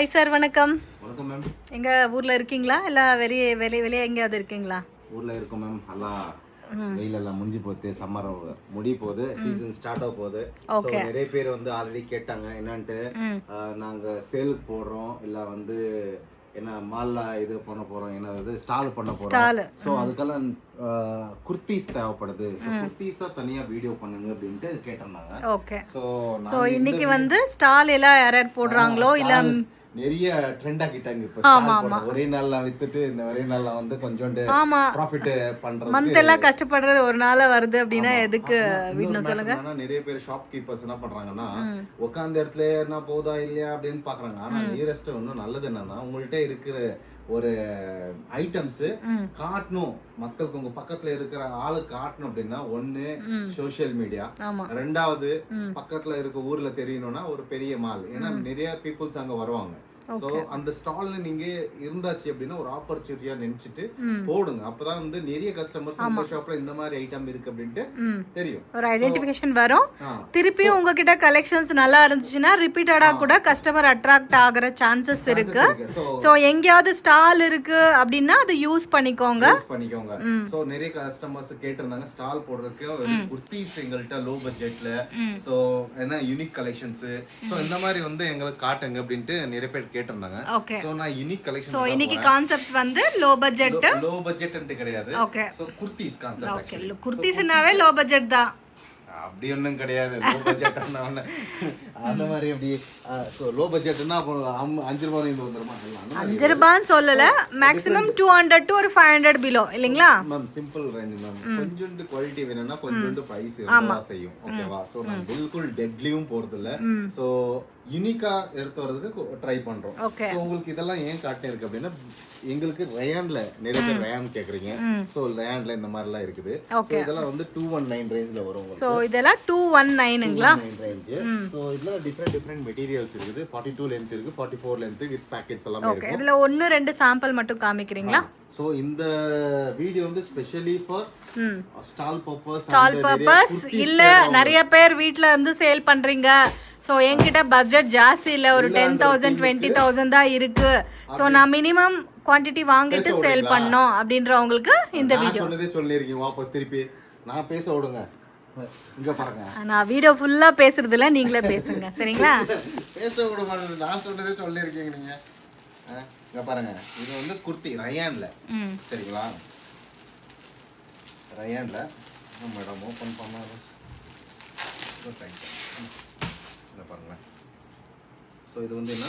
Hi sir, வணக்கம். வணக்கம் ma'am. எங்க ஊர்ல இருக்கீங்களா இல்ல வெளியே எங்கேயாவது இருக்கீங்களா? ஊர்ல இருக்கோம் மேம். எல்லாம் வெயில் எல்லாம் முடிஞ்சு போகுது, சம்மர் முடிய போகுது, சீசன் ஸ்டார்ட் ஆக போகுது. ஸோ நிறைய பேர் வந்து ஆல்ரெடி கேட்டாங்க என்னன்ட்டு, நாங்க சேலுக்கு போடுறோம் இல்ல வந்து என்ன மால்ல இது பண்ண போறோம், என்னது ஸ்டால் பண்ண போறோம். ஸோ அதுக்கெல்லாம் குர்த்திஸ் தேவைப்படுது. ஸோ குர்த்திஸா தனியா வீடியோ பண்ணுங்க அப்படின்ட்டு கேட்டிருந்தாங்க. ஓகே. ஸோ இன்னைக்கு வந்து ஸ்டால் எல்லாம் யார் போடுறாங்களோ இல்ல நிறைய ட்ரெண்ட் ஆக்கிட்டாங்க இப்ப. ஒரே நாள்ல வித்துட்டு இந்த ஒரே நாள்ல வந்து கொஞ்சம் ப்ராஃபிட் பண்றது, மந்த் எல்லாம் கஷ்டப்படுறது ஒரு நாள் வருது அப்படின்னா எதுக்கு வீட்ல சொல்லுங்க. நிறைய பேர் ஷாப் கீப்பர்ஸ் என்ன பண்றாங்கன்னா உட்கார்ந்த இடத்துல என்ன போதா இல்லையா அப்படின்னு பாக்குறாங்க. ஆனா நியரஸ்ட் ஒன்னும் நல்லது என்னன்னா உங்கள்கிட்ட இருக்கிற ஒரு ஐட்டம்ஸ் காட்டணும், மக்களுக்கு உங்க பக்கத்துல இருக்கிற ஆளு காட்டணும் அப்படின்னா ஒண்ணு சோசியல் மீடியா, ரெண்டாவது பக்கத்துல இருக்க ஊர்ல தெரியணும்னா ஒரு பெரிய மால். ஏன்னா நிறைய பீப்புள்ஸ் அங்க வருவாங்க. சோ அந்த ஸ்டால்ல நீங்க இருந்தாச்சு அப்படின்னா ஒரு ஆப்பர்ச்சுனிட்டியா நினைச்சிட்டு போடுங்க. அப்பதான் வந்து நிறைய கஸ்டமர்ஸ் இந்த ஷாப்ல இந்த மாதிரி ஐட்டம் இருக்கு அப்படின்ட்டு தெரியும், ஒரு ஐடென்டிஃபிகேஷன் வரும். திருப்பியும் உங்ககிட்ட கலெக்ஷன்ஸ் நல்லா இருந்துச்சுன்னா ரிப்பீட்டடா கூட கஸ்டமர் அட்ராக்ட் ஆகுற சான்சஸ் இருக்கு. சோ எங்கயாவது ஸ்டால் இருக்கு அப்படின்னா அது யூஸ் பண்ணிக்கோங்க. சோ நிறைய கஸ்டமர்ஸ் கேட்டிருந்தாங்க ஸ்டால் போடுறதுக்கு குர்த்திஸ் எங்கள்கிட்ட லோ பட்ஜெட்ல, சோ என்ன யூனிக் கலெக்ஷன்ஸ், சோ இந்த மாதிரி வந்து எங்களுக்கு காட்டுங்க அப்படின்ட்டு நிறைய பேர் கேட்டிருந்தாங்க. சோ நான் யூனிக் கலெக்ஷன். சோ இன்னைக்கு கான்செப்ட் வந்து லோ பட்ஜெட் கிடையாது. So kurtis concept. ஓகே, குர்த்திஸ்னாவே லோ பட்ஜெட் தான். அப்படி ஒண்ணும் கிடையாது. லோ பட்ஜெட் அந்த மாதிரி அப்படி லோ பட்ஜெட்னா 5 ரூபாய் இருந்து வந்துருமா? 5 ரூபான்னு சொல்லல, மேக்ஸிமம் 200 டு ஒரு 500 பிலோ இல்லீங்களா மேம்? Simple range ma'am. கொஞ்சம் குவாலிட்டி வேணும்னா கொஞ்சம் பிரைஸ் செய்யும். ஓகேவா? சோ நான் பில்குல் டெட்லியும் போறது இல்ல. சோ யூனிக்கா எடுத்து வரதுக்கு ட்ரை பண்றோம். சோ உங்களுக்கு இதெல்லாம் ஏன் காட்டினே இருக்கு அப்படின்னா எங்களுக்கு ரயான்ல நிறைய பேர் ரயான் கேக்குறீங்க. சோ ரயான்ல இந்த மாதிரி எல்லாம் இருக்குது. சோ இதெல்லாம் வந்து 219 ரேஞ்ச்ல வரும். சோ இதெல்லாம் 219ங்களா ரேஞ்ச். சோ இதுல டிஃபரண்ட் மெட்டீரியல்ஸ் இருக்குது. 42 லெந்த் இருக்கு, 44 லெந்த் வித் பாக்கெட்ஸ் எல்லாம் இருக்கு. ஓகே, இதுல 1-2 சாம்பிள் மட்டும் காமிக்கிறீங்களா? சோ இந்த வீடியோ வந்து ஸ்பெஷலி ஃபார் ஸ்டால் பர்பஸ் இல்ல நிறைய பேர் வீட்ல இருந்து சேல் பண்றீங்க. சோ என்கிட்ட பட்ஜெட் ஜாஸ்தி இல்ல, ஒரு 10,000 20,000 தான் இருக்கு, சோ நான் மினிமம் குவாண்டிட்டி வாங்கிட்டு சேல் பண்ணோம் அப்படின்றவங்களுக்கு இந்த வீடியோ. சொன்னதே சொல்லிருக்கீங்க, வாபஸ் திருப்பி நான் பேச விடுங்க. இங்க பாருங்க, நான் வீடியோ ஃபுல்லா பேசுறது இல்ல, நீங்களே பேசுங்க சரிங்களா? பேச விட மாட்டேன், நான் சொன்னதே சொல்லிருக்கீங்க நீங்க. இங்க பாருங்க, இது வந்து குர்த்தி ரயான்ல, சரிங்களா? ரயான்ல மேடம் ஓபன் பண்ணாரு பாருங்க. ஸோ இது வந்து என்ன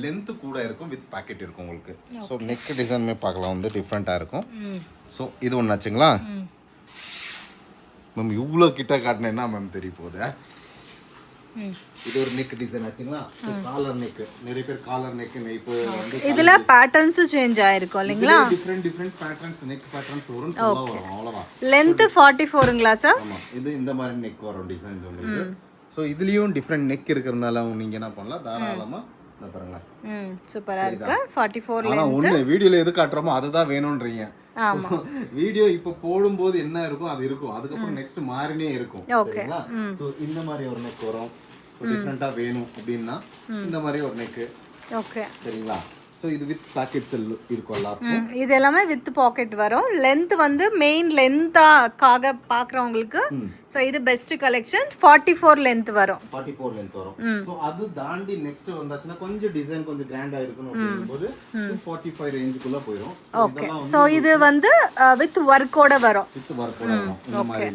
லென்த் கூட இருக்கும், வித் பாக்கெட் இருக்கும் உங்களுக்கு. ஸோ நெக் டிசைனுமே பார்க்கலாம், வந்து டிஃப்ரெண்ட்டாக இருக்கும். ஸோ இது ஒன்று ஆச்சுங்களா மேம்? இவ்வளோ கிட்ட காட்டினேன்னா மேம் தெரிய போகுது. இது ஒரு நெக் டிசைன் ஆச்சுங்களா? காலர் நெக், நிறைய பேர் காலர் நெக் இப்போ வந்து இதுல பேட்டர்ன்ஸ் சேஞ்ச் ஆயிருக்கும் இல்லீங்களா? டிஃபரெண்ட் பேட்டர்ன்ஸ், நெக் பேட்டர்ன்ஸ் வரும். அவ்வளவுதான். லென்த் 44ங்களா சார்? ஆமா, இது இந்த மாதிரி நெக் வரும் டிசைன்ஸ் உங்களுக்கு. சோ இதுலயும் டிஃபரெண்ட் நெக் இருக்குறனால நீங்க என்ன பண்ணலாம், தாராளமா இத பாருங்களேன். சூப்பரா இருக்கு. 44 லென்த். ஆனா ஒண்ணு வீடியோல எது காட்றோமோ அதுதான் வேணும்ன்றீங்க. ஆமா, வீடியோ இப்ப போடும்போது என்ன இருக்கும் அது இருக்கும், அதுக்கு அப்புறம் நெக்ஸ்ட் மாறினே இருக்கும். சரிங்களா? சோ இந்த மாதிரி ஒரு நெக் வரும். டிஃபரெண்டா வேணும் அப்படினா இந்த மாதிரி ஒரு நெக். ஓகே, சரிங்களா? சோ இது வித் பாக்கெட்ஸ் இருக்கும் எல்லாரும். இது எல்லாமே வித் பாக்கெட் வரும். லெந்த் வந்து மெயின் லெந்தாக பாக்குறவங்களுக்கு சோ இது பெஸ்ட் கலெக்ஷன். 44 லெந்த் வரும். 44 லெந்த் வரும். சோ அது தாண்டி நெக்ஸ்ட் வந்தாச்சுனா கொஞ்சம் டிசைன் கொஞ்சம் கிராண்டா இருக்கணும் அப்படிங்கும்போது 45 ரேஞ்சுக்குள்ள போயிடும். ஓகே, சோ இது வந்து வித் வர்க்கோட வரும். வித் வர்க்கோட வரும் இந்த மாதிரி.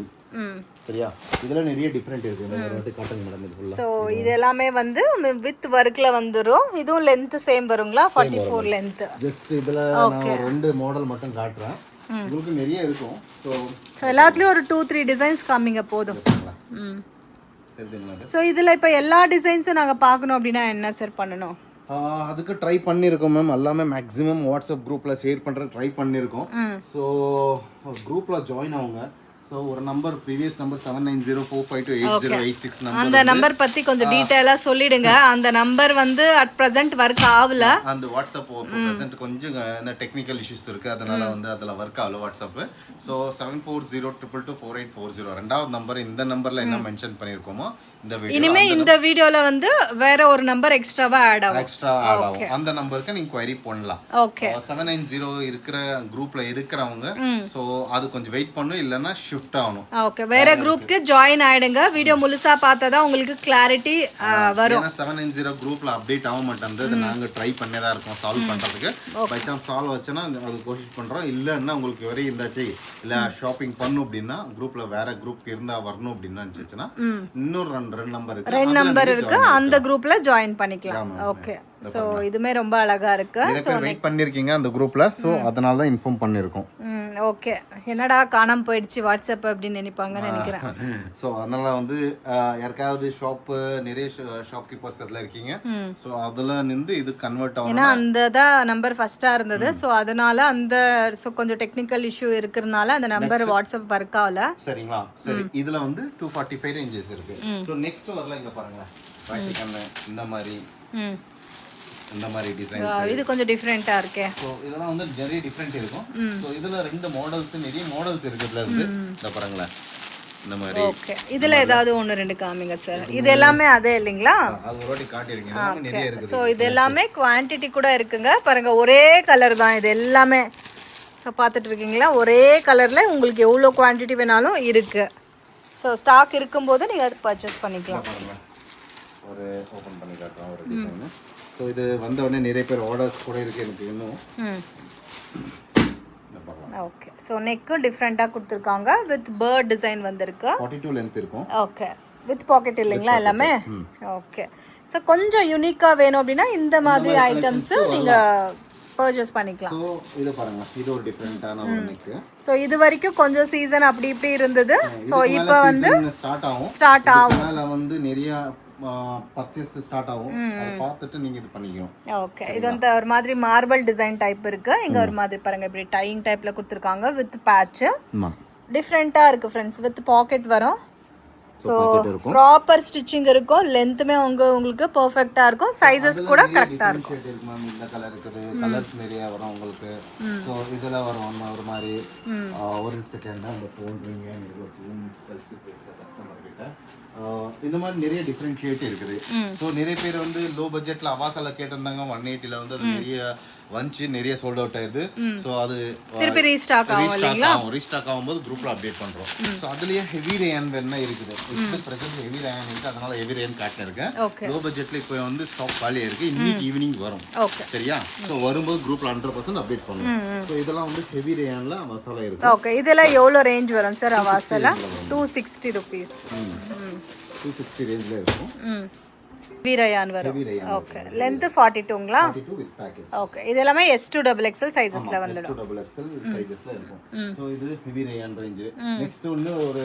சரியா? இதெல்லாம் நிறைய டிஃபரெண்ட் இருக்கு. இந்த ரெண்டு காட்டன் மேடம் இது ஃபுல்லா. சோ இது எல்லாமே வந்து வித் வர்க்ல வந்துரும். இதுவும் லெந்த் சேம் வருங்களா? 44 லெந்த். ஜஸ்ட் இதுல நான் ரெண்டு மாடல் மட்டும் காட்றேன், உங்களுக்கு நிறைய இருக்கும். சோ எல்லாத்துலயும் ஒரு 2-3 டிசைன்ஸ் காமிங்க போதும். தெரியுதுங்களா? சோ இதுல இப்ப எல்லா டிசைன்ஸும் நாங்க பார்க்கணும் அப்படினா என்ன சார் பண்ணனும்? அதுக்கு ட்ரை பண்ணியிருக்கோம் மேம். எல்லாமே மேக்ஸிமம் வாட்ஸ்அப் குரூப்ல ஷேர் பண்ற ட்ரை பண்ணியிருக்கோம். ஸோ குரூப்ல ஜாயின் ஆகுங்க. ஸோ ஒரு நம்பர் ப்ரீவியஸ் நம்பர் 7904528086 நம்பர் அந்த நம்பர் பத்தி கொஞ்சம் டீடைலா சொல்லிடுங்க. அந்த நம்பர் வந்து அட் பிரசன்ட் ஒர்க் ஆகல. அந்த வாட்ஸ்அப் பிரசன்ட் கொஞ்சம் டெக்னிக்கல் இஷ்யூஸ் இருக்கு, அதனால வந்து அதுல ஒர்க் ஆகல வாட்ஸ்அப். ஸோ 7402224840 ரெண்டாவது நம்பர். இந்த நம்பர்ல என்ன மென்ஷன் பண்ணிருக்கோமோ இந்த வீடியோ இனிமே இந்த வீடியோல வந்து வேற ஒரு நம்பர் எக்ஸ்ட்ராவா ஆட் ஆகும். அந்த நம்பருக்கு நீங்க query பண்ணலாம். ஓகே. 790 இருக்கிற குரூப்ல இருக்கிறவங்க சோ அது கொஞ்சம் வெயிட் பண்ணும், இல்லனா ஷிஃப்ட் ஆகணும். ஓகே, வேற குரூப்க்கு ஜாயின் ஆயிடுங்க. வீடியோ முழுசா பார்த்தா தான் உங்களுக்கு கிளாரிட்டி வரும். ஏன்னா 790 குரூப்ல அப்டேட் ஆக மாட்டேங்குது. நாங்க ட்ரை பண்ணே தான் இருக்கோம் சால்வ் பண்றதுக்கு. பை சான்ஸ் சால்வ் ஆச்சுன்னா அது கோஷிஷ் பண்றோம். இல்லன்னா உங்களுக்கு வரை இருந்தாச்சு இல்ல ஷாப்பிங் பண்ணனும் அப்படின்னா குரூப்ல வேற குரூப்க்கு இருந்தா வரணும் அப்படினா நினைச்சீங்கன்னா இன்னொரு ரெண்டு நம்பர் இருக்கு, அந்த குரூப்ல ஜாயின் பண்ணிக்கலாம். ஓகே. சோ இதுமே ரொம்ப அழகா இருக்கு. சோ வெயிட் பண்ணிருக்கீங்க அந்த குரூப்ல, சோ அதனால தான் இன்ஃபார்ம் பண்ணிருக்கோம். ஓகே. என்னடா காணாம போயிடுச்சு வாட்ஸ்அப் அப்படின்னு நினைப்பாங்கன்னு நினைக்கிறேன். சோ அதனால வந்து யாருக்காவது நிறைய ஷாப் கீப்பர்ஸ் எல்லாம் இருக்கீங்க, சோ அதுல நின்று இது கன்வெர்ட் ஆகும். ஏன்னா அந்த தான் நம்பர் ஃபர்ஸ்டா இருந்தது. சோ அதனால அந்த கொஞ்சம் டெக்னிக்கல் இஷ்யூ இருக்கிறதுனால அந்த நம்பர் வாட்ஸ்அப் ஒர்க் ஆகல. சரிங்களா? சரி, இதுல வந்து 245 ரேஞ்சஸ் இருக்கு. சோ நெக்ஸ்ட் வரல இங்க பாருங்க, இந்த மாதிரி டிசைன். இது கொஞ்சம் டிஃபரெண்டா இருக்கே. சோ இதெல்லாம் வந்து நிறைய டிஃபரெண்ட் இருக்கும். சோ இதுல ரெண்டு நிறைய மாடல்ஸ் இருக்குதுல இருந்து இந்த பாருங்களா இந்த மாதிரி. ஓகே, இதுல ஏதாவது ஒன்னு ரெண்டு காமிங்க சார். இது எல்லாமே அதே இல்லீங்களா? அது ஒரு வாட்டி காட்டிருக்கீங்க, நிறைய இருக்குது. சோ இது எல்லாமே குவாண்டிட்டி கூட இருக்குங்க. பாருங்க, ஒரே கலர் தான் இது எல்லாமே. சோ பாத்துட்டு இருக்கீங்களா, ஒரே கலர்ல உங்களுக்கு எவ்வளவு குவாண்டிட்டி வேணாலும் இருக்கு. சோ ஸ்டாக் இருக்கும்போது நீங்க அதை பர்ச்சேஸ் பண்ணிக்கலாம். ஒரு ஓபன் பண்ணி காட்டுறேன் ஒரு டிசைன். ஸோ இது வந்த உடனே நிறைய பேர் ஆர்டர்ஸ் கூட இருக்கு எனக்கு இன்னும். ஓகே. ஸோ நெக்கும் டிஃப்ரெண்ட்டாக கொடுத்துருக்காங்க. வித் பேர்ட் டிசைன் வந்திருக்கு. 42 லென்த் இருக்கும். ஓகே, வித் பாக்கெட் இல்லைங்களா எல்லாமே? ஓகே. ஸோ கொஞ்சம் யூனிக்காக வேணும் அப்படின்னா இந்த மாதிரி ஐட்டம்ஸ் நீங்கள் பர்ச்சேஸ் பண்ணிக்கலாம். ஸோ இது பாருங்க, இது ஒரு டிஃப்ரெண்டான ஒரு நெக். ஸோ இது வரைக்கும் கொஞ்சம் சீசன் அப்படி இப்படி இருந்தது. ஸோ இப்போ வந்து ஸ்டார்ட் ஆகும். அதனால வந்து நிறைய பர்ச்சேஸ் ஸ்டார்ட் ஆகும். அதை பார்த்துட்டு நீங்க இது பண்ணிக்கணும். ஓகே. இது வந்து ஒரு மாதிரி மார்பிள் டிசைன் டைப் இருக்கு. இங்க ஒரு மாதிரி பாருங்க, இப்படி டையிங் டைப்ல கொடுத்துருக்காங்க வித் பேட்ச். டிஃப்ரெண்டா இருக்கு ஃப்ரெண்ட்ஸ். வித் பாக்கெட் வரும். ஸோ ப்ராப்பர் ஸ்டிச்சிங் இருக்கும். லென்த்துமே உங்களுக்கு பர்ஃபெக்டா இருக்கும். சைஸஸ் கூட கரெக்டா இருக்கும். இந்த கலர் இருக்குது, கலர்ஸ் நிறைய வரும் உங்களுக்கு. ஸோ இதுல வரும் ஒரு மாதிரி ஒரு செகண்ட் அந்த போடுறீங்க கஸ்டமர் கிட்ட. இந்த மாதிரி நிறைய டிஃப்ரெண்ட் ஷேட் இருக்குது. ஸோ நிறைய பேர் வந்து லோ பட்ஜெட்ல அவாசால கேட்டிருந்தாங்க. 180ல வந்து அது நிறைய வந்துச்சு, நிறைய சோல்ட் அவுட் ஆயிடுது. ஸோ அது திருப்பி ரீஸ்டாக் ஆகும்போது குரூப்ல அப்டேட் பண்றோம். ஸோ அதுலயே ஹெவி ரேன் வேணா இருக்குது. இப்போ பிரசன்ட் ஹெவி ரேன் இருக்கு, அதனால ஹெவி ரேன் காட்டிருக்கேன். லோ பட்ஜெட்ல இப்போ வந்து ஸ்டாக் காலியா இருக்கு. இன்னைக்கு ஈவினிங் வரும். சரியா? ஸோ வரும்போது குரூப்ல 100% அப்டேட் பண்ணுவோம். ஸோ இதெல்லாம் வந்து ஹெவி ரேன்ல மசாலா இருக்கு. ஓகே. இதெல்லாம் எவ்வளவு ரேஞ்ச் வரும் சார்? அவாசால 260 rupees. 260 ரேஞ்ச்ல இருக்கும். ஹெவி ரயான் வரும். ஓகே. லெந்த் 42ங்களா? 42 வித் பேக்கேஜ். ஓகே. இது எல்லாமே S2 XXL சைஸஸ்ல வந்துடும். S2 XXL சைஸஸ்ல இருக்கும். சோ இது ஹெவி ரயான் ரேஞ்ச். நெக்ஸ்ட் வந்து ஒரு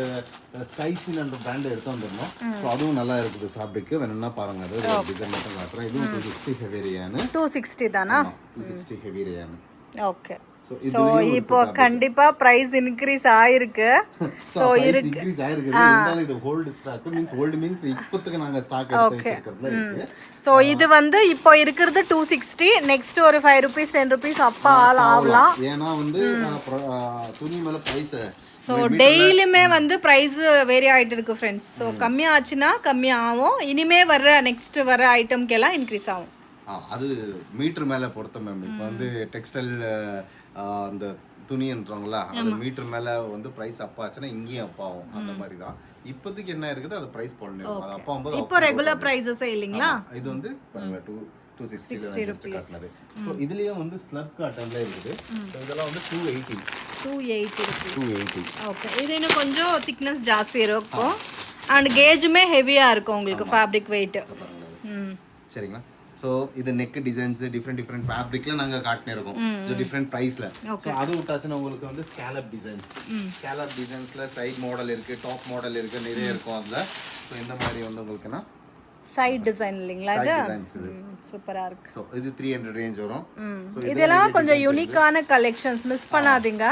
ஸ்கைசின் என்ற பிராண்ட் எடுத்து வந்திருந்தோம். சோ அதுவும் நல்லா இருக்குது. ஃபேப்ரிக் வேணும்னா பாருங்க, அது டிசைன் மட்டும் காட்டுறேன். இது 260 ஹெவி ரயான். 260 தானா? 260 ஹெவி ரயான். ஓகே. சோ இப்போ கண்டிப்பா பிரைஸ் இன்கிரீஸ் ஆயிருக்கு. சோ இருக்கு, இன்கிரீஸ் ஆயிருக்கு. இருந்தாலும் இது hold stock means hold means இப்போதைக்கு நாங்க ஸ்டாக் எடுத்து வச்சிருக்கிறதுல இருக்கு. சோ இது வந்து இப்போ இருக்குது 260. நெக்ஸ்ட் ஒரு 5 rupees 10 rupees அப்பா ஆகலாம். ஏனா வந்து துணி மேல பிரைஸ் ஸோ டெய்லியுமே வந்து ப்ரைஸ் வேரி ஆகிட்டு இருக்கு ஃப்ரெண்ட்ஸ். ஸோ கம்மியாச்சுன்னா கம்மியாகும். இனிமே நெக்ஸ்ட் வர ஐட்டம்க்கு எல்லாம் இன்க்ரீஸ் ஆகும். அது மீட்டர் மேலே பொறுத்த மேம். இப்போ வந்து டெக்ஸ்டைல் அந்த துணின்றவங்களா, அது மீட்டர் மேலே வந்து ப்ரைஸ் அப் ஆச்சுன்னா இங்கேயும் அப் ஆகும். அந்த மாதிரி தான் இப்போதைக்கு என்ன இருக்குது, அது ப்ரைஸ் போடணும். அது அப்பா போது இப்போ ரெகுலர் ப்ரைஸஸ் இல்லைங்களா? இது வந்து 260 rupees. ஸோ இதுலயே வந்து ஸ்லப் காட்டன்ல இருக்குது. ஸோ இதெல்லாம் வந்து 280 rupees. ஓகே. இது இன்னும் கொஞ்சம் திக்னஸ் ஜாஸ்தி இருக்கும். அண்ட் கேஜுமே ஹெவியா இருக்கும் உங்களுக்கு ஃபேப்ரிக் வெயிட். சரிங்களா? ஸோ இது நெக் டிசைன்ஸ் டிஃப்ரெண்ட் ஃபேப்ரிக்ல நாங்க காட்டினே இருக்கோம். So different ப்ரைஸ்ல. ஸோ அது விட்டாச்சுன்னா உங்களுக்கு வந்து ஸ்கேலப் டிசைன்ஸ்ல சைட் மாடல் இருக்கு, டாப் மாடல் இருக்கு, நிறைய இருக்கும் அதுல. ஸோ இந்த மாதிரி வந்து உங்களுக்குன்னா சைடு டிசைன் இல்லீங்களா? இது சூப்பரா இருக்கு. சோ இது 300 ரேஞ்ச் வரும். இதெல்லாம் கொஞ்சம் யூனிக்கான கலெக்ஷன்ஸ், மிஸ் பண்ணாதீங்க.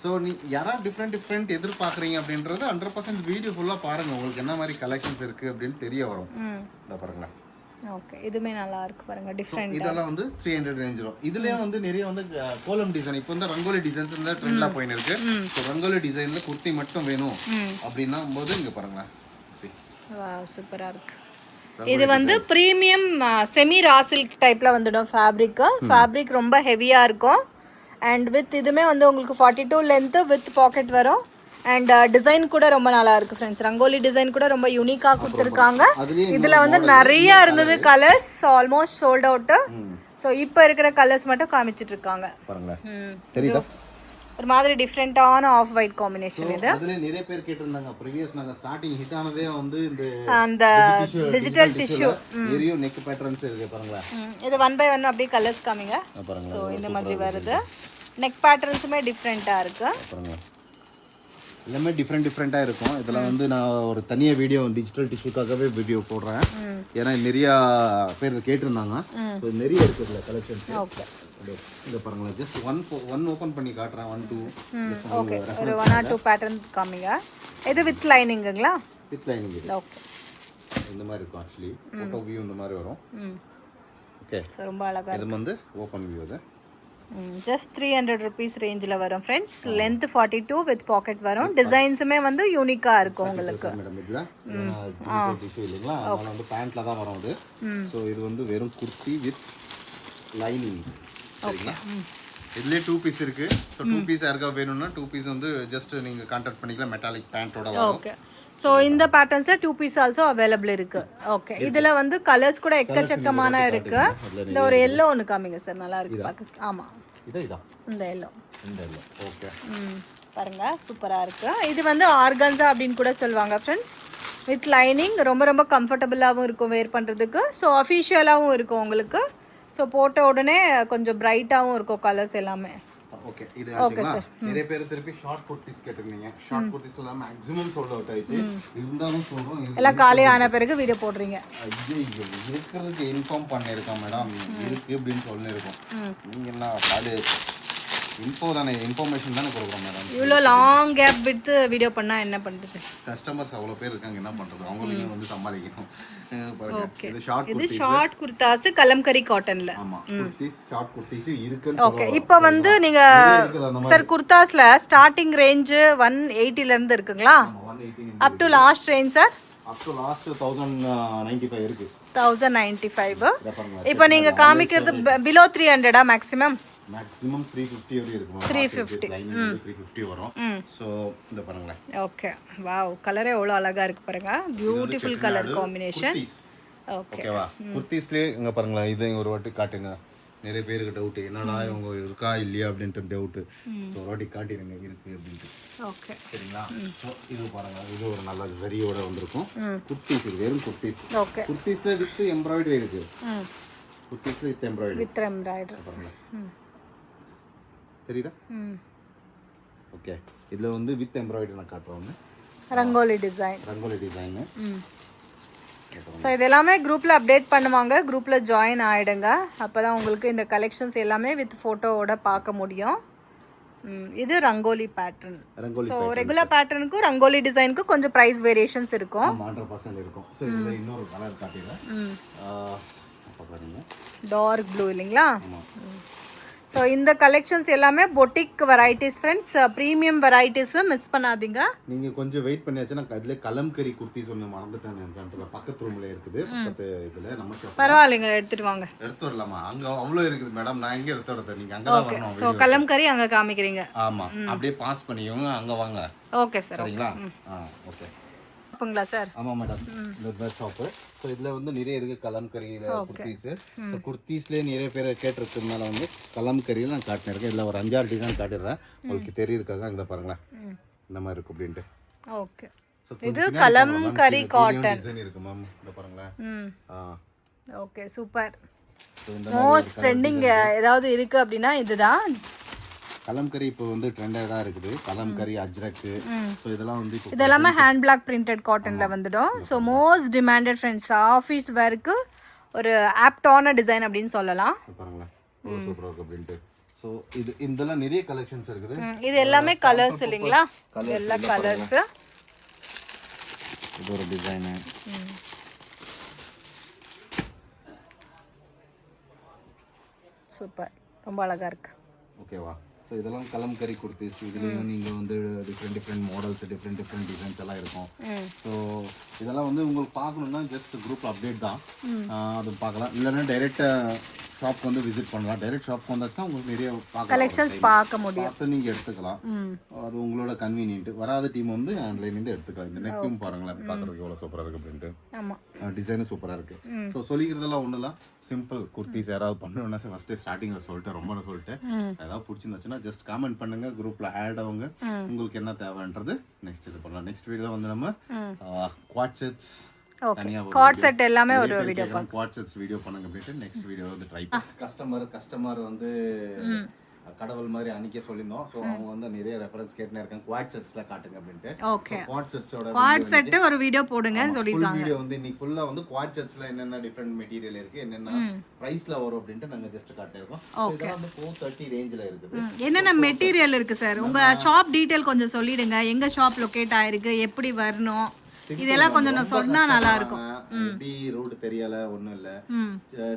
ஸோ நீ யாராவது டிஃப்ரெண்ட் எதிர்பார்க்குறீங்க அப்படின்றது 100% வீடியோ ஃபுல்லாக பாருங்கள், உங்களுக்கு என்ன மாதிரி கலெக்ஷன்ஸ் இருக்குது அப்படின்னு தெரிய வரும். இதை பாருங்களேன். ஓகே, இதுவுமே நல்லா இருக்கு பாருங்க, டிஃப்ரெண்ட். இதெல்லாம் வந்து 300 ரேஞ்ச் வரும். இதுலேயே வந்து நிறைய வந்து கோலம் டிசைன், இப்போ வந்து ரங்கோலி டிசைன்ஸ் இந்த ட்ரெண்டாக போயின்னு இருக்கு. ஸோ ரங்கோலி டிசைனில் குர்த்தி மட்டும் வேணும் அப்படின்னா போது இங்கே பாருங்களேன். வாவ், சூப்பரா இருக்கு. இது வந்து ப்ரீமியம் செமி ரா சில்க் டைப்ல வந்துடும். ஃபேப்ரிக் ரொம்ப ஹெவியா இருக்கும். அண்ட் வித் இதுமே வந்து உங்களுக்கு 42 லென்த் வித் பாக்கெட் வரும். அண்ட் டிசைன் கூட ரொம்ப நல்லா இருக்கு ஃப்ரெண்ட்ஸ். ரங்கோலி டிசைன் கூட ரொம்ப யூனிக்கா கொடுத்துருக்காங்க. இதுல வந்து நிறைய இருந்தது colours, almost sold out. So இப்போ இருக்கிற கலர்ஸ் மட்டும் காமிச்சிட்டு இருக்காங்க. தெரியுதா? ஒரு மாதிரி டிஃப்ரெண்டான ஆஃப் ஒயிட் காம்பினேஷன் இது. அதுல நிறைய பேர் கேட்டிருந்தாங்க. ப்ரீவியஸ் நாங்க ஸ்டார்டிங் ஹிட் ஆனதே வந்து இந்த அந்த டிஜிட்டல் டிஷ்யூ நிறைய நெக் பேட்டர்ன்ஸ் இருக்கு பாருங்க. இது 1 by 1 அப்படியே கலர்ஸ் காமிங்க. பாருங்க, சோ இந்த மாதிரி வருது. நெக் பேட்டர்ன்ஸுமே டிஃப்ரெண்டா இருக்கு பாருங்க. எல்லாமே டிஃப்ரெண்டாக இருக்கும். இதெல்லாம் வந்து நான் ஒரு தனியாக வீடியோ டிஜிட்டல் டிஷ்யூக்காகவே வீடியோ போடுறேன். ஏன்னா நிறைய பேர் கேட்டிருந்தாங்க. ஸோ நிறைய இருக்குது இதில் கலெக்ஷன்ஸ். ஓகே, இதை பாருங்களேன். ஜஸ்ட் ஒன் ஓப்பன் பண்ணி காட்டுறேன். 1 2 ஓகே, ஒரு 1 or 2 பேட்டர்ன் காமிங்க. இது வித் லைனிங்குங்களா? With lining. ஓகே, இந்த மாதிரி இருக்கும். ஆக்சுவலி ஃபோட்டோ வியூ இந்த மாதிரி வரும். ஓகே, ரொம்ப அழகா இது வந்து ஓப்பன் வியூ. இது ஜஸ்ட் 300 rupees ரேஞ்சில் வரும் ஃப்ரெண்ட்ஸ். லென்த் 42 வித் பாக்கெட் வரும். டிசைன்ஸுமே வந்து யூனிக்கா இருக்கும் உங்களுக்கு. மேடம் இதுதான் டிஷ்யூ இல்லைங்களா? அதனால வந்து பேண்ட்ல தான் வரும் இது. ஸோ இது வந்து வெறும் குர்த்தி வித் லைனிங். சரிங்களா? இதுலேயே 2 பீஸ் இருக்கு. ஸோ 2 பீஸ் யாருக்கா வேணும்னா 2 பீஸ் வந்து ஜஸ்ட் நீங்கள் கான்டாக்ட் பண்ணிக்கலாம். மெட்டாலிக் பேண்ட்டோட வரும். ஓகே, ஸோ இந்த பேட்டர்ன்ஸில் 2 பீஸ் ஆல்சோ அவைலபிள் இருக்கு. ஓகே, இதில் வந்து கலர்ஸ் கூட எக்கச்சக்கமான இருக்கு. இந்த ஒரு எல்லோ ஒன்று காமிங்க சார், நல்லா இருக்கு பார்க்க. ஆமாம், இந்த எல்லோ. ஓகே, பாருங்க, சூப்பரா இருக்கு. இது வந்து ஆர்கன்ஸா அப்படின்னு கூட சொல்லுவாங்க ஃப்ரெண்ட்ஸ். வித் லைனிங் ரொம்ப ரொம்ப கம்ஃபர்டபுளாகவும் இருக்கும் வேர் பண்ணுறதுக்கு. ஸோ அஃபிஷியலாகவும் இருக்கும் உங்களுக்கு. ஸோ போட்ட உடனே கொஞ்சம் பிரைட்டாகவும் இருக்கும் கலர்ஸ் எல்லாமே. ஓகே, இது சார் நிறைய பேர் திருப்பி ஷார்ட் குர்த்திஸ் கேட்டிருந்தீங்க. ஷார்ட் குர்த்திஸ் எல்லாம் மேக்ஸிமம் சோல்ட் அவுட் ஆயிடுச்சு. இருந்தாலும் சொல்றோம், எல்லாம் காலி ஆன பிறகு வீடியோ போடுறீங்க. ஐயோ, இருக்கிறதுக்கு இன்ஃபார்ம் பண்ணியிருக்கோம் மேடம், இருக்கு அப்படின்னு சொல்லியிருக்கோம். நீங்க என்ன காலி இன்ஃபோ தானே, இன்ஃபர்மேஷன் தானே கொடுக்குறோம் மேடம். இவ்வளோ லாங் கேப் விட்டு வீடியோ பண்ணா என்ன பண்றது? கஸ்டமர்ஸ் அவ்வளோ பேர் இருக்காங்க, என்ன பண்றது? அவங்களுக்கு வந்து சமாளிக்கணும். ஓகே, இது ஷார்ட் குர்தாஸ் கலம்கரி காட்டன்ல. ஆமா, குர்த்திஸ் ஷார்ட் குர்த்திஸ் இருக்கு. ஓகே, இப்போ வந்து நீங்க சார் குர்தாஸ்ல ஸ்டார்டிங் ரேஞ்ச் 180 ல இருந்து இருக்குங்களா? Up to last range sir? Up to last 1095 இருக்கு. 1095. இப்போ நீங்க காமிக்கிறது பிலோ 300 மேக்ஸிமம்? மேக்ஸிமம் 350 வரை இருக்கும். 350 350 வரும். சோ இந்த பாருங்க. ஓகே, வாவ், கலரே எவ்வளவு அழகா இருக்கு பாருங்க. Beautiful colour combination. ஓகேவா? குர்தீஸ்லயே இங்க பாருங்க. இது ஒரு வாட்டி காட்டுங்க. நிறைய பேருக்கு டவுட், என்னடா இவங்க இருக்கா இல்லையா அப்படின்ட்டு டவுட். ஸோ ஒரு வாட்டி காட்டிடுங்க இருக்கு அப்படின்ட்டு. ஓகே, சரிங்களா? ஸோ இது பாருங்க, இது ஒரு நல்ல சரியோட வந்திருக்கும். குர்தீஸ், இது வெறும் குர்தீஸ். ஓகே, குர்தீஸ்ல வித் எம்ப்ராய்டரி இருக்கு. குர்தீஸ்ல வித் எம்ப்ராய்டரி பாருங்க. தெரியுதா? ஓகே, இதுல வந்து வித் எம்ப்ராய்டரி நான் காட்டுறேன். ரங்கோலி டிசைன். ஸோ இது எல்லாமே குரூப்பில் அப்டேட் பண்ணுவாங்க. குரூப்பில் ஜாயின் ஆகிடுங்க. அப்போ தான் உங்களுக்கு இந்த கலெக்ஷன்ஸ் எல்லாமே வித் ஃபோட்டோவோட பார்க்க முடியும். இது ரங்கோலி பேட்டர்ன். ஸோ ரெகுலர் பேட்டர்னுக்கும் ரங்கோலி டிசைனுக்கும் கொஞ்சம் ப்ரைஸ் வேரியேஷன்ஸ் இருக்கும். 100% இருக்கும். ஸோ இதில் இன்னொரு கலர் காட்டிடுறேன். டார்க் ப்ளூ இல்லைங்களா? ஸோ இந்த கலெக்ஷன்ஸ் எல்லாமே boutique varieties friends. Premium varieties miss பண்ணாதீங்க. நீங்கள் கொஞ்சம் வெயிட் பண்ணியாச்சுன்னா அதில் கலம்கரி குர்த்தி சொன்ன மறந்துட்டேன். சென்டரில் பக்கத்து ரூமில் இருக்குது. பக்கத்து இதில் நம்ம பரவாயில்லைங்க, எடுத்துட்டு வாங்க. எடுத்து வரலாமா? அங்கே அவ்வளோ இருக்குது மேடம். நான் எங்கே எடுத்து வரது? நீங்கள் அங்கே தான் வரணும். ஸோ கலம்கரி அங்கே காமிக்கிறீங்க. ஆமாம், அப்படியே பாஸ் பண்ணிக்கோங்க, அங்கே வாங்க. Okay sir. சரிங்களா? Okay sir. ஆமாம் மேடம், இந்த பெஸ்ட் ஷாப்பு. ஸோ இதில் வந்து நிறைய இருக்குது கலம்கரியில் குர்த்திஸு. ஸோ குர்த்திஸ்லேயே நிறைய பேர் கேட்டிருக்கிறதுனால வந்து கலம்கரியில் நான் காட்டினிருக்கேன். இதில் ஒரு 5-6 டிசைன் காட்டிடுறேன், உங்களுக்கு தெரியுதுக்காக. இந்த பாருங்களேன், இந்த மாதிரி இருக்கும் அப்படின்ட்டு. ஓகே, இது கலம்கரி காட்டன் டிசைன் இருக்கு மேம். இந்த பாருங்களேன். Okay, super. மோஸ்ட் ட்ரெண்டிங் ஏதாவது இருக்கு அப்படின்னா இதுதான். கலம்கரி இப்போ வந்து ட்ரெண்டாக தான் இருக்குது. கலம்கரி, அஜ்ரக்கு. ஸோ இதெல்லாம் வந்து இதெல்லாமே ஹேண்ட் பிளாக் பிரிண்டட் காட்டன்ல வந்துடும். So most demanded friends. Office வேருக்கு ஒரு ஆப்டான டிசைன் அப்படின்னு சொல்லலாம். பாருங்களேன், சூப்பராக இருக்கு அப்படின்ட்டு. ஸோ இதெல்லாம் நிறைய கலெக்ஷன்ஸ் இருக்குது. இது எல்லாமே கலர்ஸ் இல்லைங்களா? எல்லா கலர்ஸ். இது ஒரு டிசைனு. சூப்பர், ரொம்ப அழகா இருக்கு. ஓகேவா? ஸோ இதெல்லாம் கலம்கரி குர்த்திஸ். இதுலேயும் நீங்கள் வந்து டிஃப்ரெண்ட் மாடல்ஸ், டிஃப்ரெண்ட் டிசைன்ஸ் எல்லாம் இருக்கும். ஸோ இதெல்லாம் வந்து உங்களுக்கு பார்க்கணுன்னா ஜஸ்ட் குரூப் அப்டேட் தான், அது பார்க்கலாம். இல்லைன்னா டைரெக்டாக ஷாப்க்கு வந்து விசிட் பண்ணலாம். டைரெக்ட் ஷாப்க்கு வந்தாச்சுன்னா உங்களுக்கு நிறைய கலெக்ஷன்ஸ் பார்க்க முடியும், பார்த்து நீங்கள் எடுத்துக்கலாம். அது உங்களோட கன்வீனியன்ட். வராத டீம் வந்து ஆன்லைன்லேருந்து எடுத்துக்கலாம். இந்த நெக்கும் பாருங்களேன், பார்க்குறதுக்கு எவ்வளோ சூப்பராக இருக்குது அப்படின்ட்டு. ஆமாம், டிசைனும் சூப்பராக இருக்குது. ஸோ சொல்லிக்கிறதெல்லாம் ஒன்றுலாம் சிம்பிள். குர்த்திஸ் யாராவது பண்ணணும்னா ஃபஸ்ட்டு ஸ்டார்டிங்கில் சொல்லிட்டு ரொம்ப சொல்லிட்டேன். ஏதாவது பிடிச்சிருந்துச்சுன்னா ஜஸ்ட் காமெண்ட் பண்ணுங்க, குரூப்பில் ஆட் ஆகுங்க. உங்களுக்கு என்ன தேவைன்றது நெக்ஸ்ட் இது பண்ணலாம். நெக்ஸ்ட் வீடியோவில் வந்து நம்ம குவாட் செட்ஸ், கார்ட் செட் எல்லாமே ஒரு வீடியோ குவாட் செட்ஸ் வீடியோ பண்ணுங்க அப்படின்ட்டு நெக்ஸ்ட் வீடியோ வந்து ட்ரை கஸ்டமர் வந்து கடவுள் மாதிரி அன்னைக்கே சொல்லியிருந்தோம். ஸோ அவங்க வந்து நிறைய ரெஃபரன்ஸ் கேட்டுனே இருக்காங்க, குவாட் செட்ஸ்ல காட்டுங்க அப்படின்ட்டு. ஓகே, குவாட் செட்ஸோட குவாட் செட் ஒரு வீடியோ போடுங்கன்னு சொல்லிருக்காங்க. வீடியோ வந்து இன்னைக்கு ஃபுல்லா வந்து குவாட் செட்ஸ்ல என்னென்ன டிஃபரெண்ட் மெட்டீரியல் இருக்கு, என்னென்ன பிரைஸ்ல வரும் அப்படின்ட்டு நாங்க ஜஸ்ட் காட்டியிருக்கோம். இதெல்லாம் வந்து 430 ரேஞ்சில இருக்குது. என்னென்ன மெட்டீரியல் இருக்கு சார்? உங்க ஷாப் டீடைல் கொஞ்சம் சொல்லிடுங்க. எங்க ஷாப் லொகேட் ஆயிருக்கு, எப்படி வரணும், இதெல்லாம் கொஞ்சம் நான் சொன்னா நல்லா இருக்கும். எப்படி ரூட் தெரியல ஒண்ணும் இல்ல.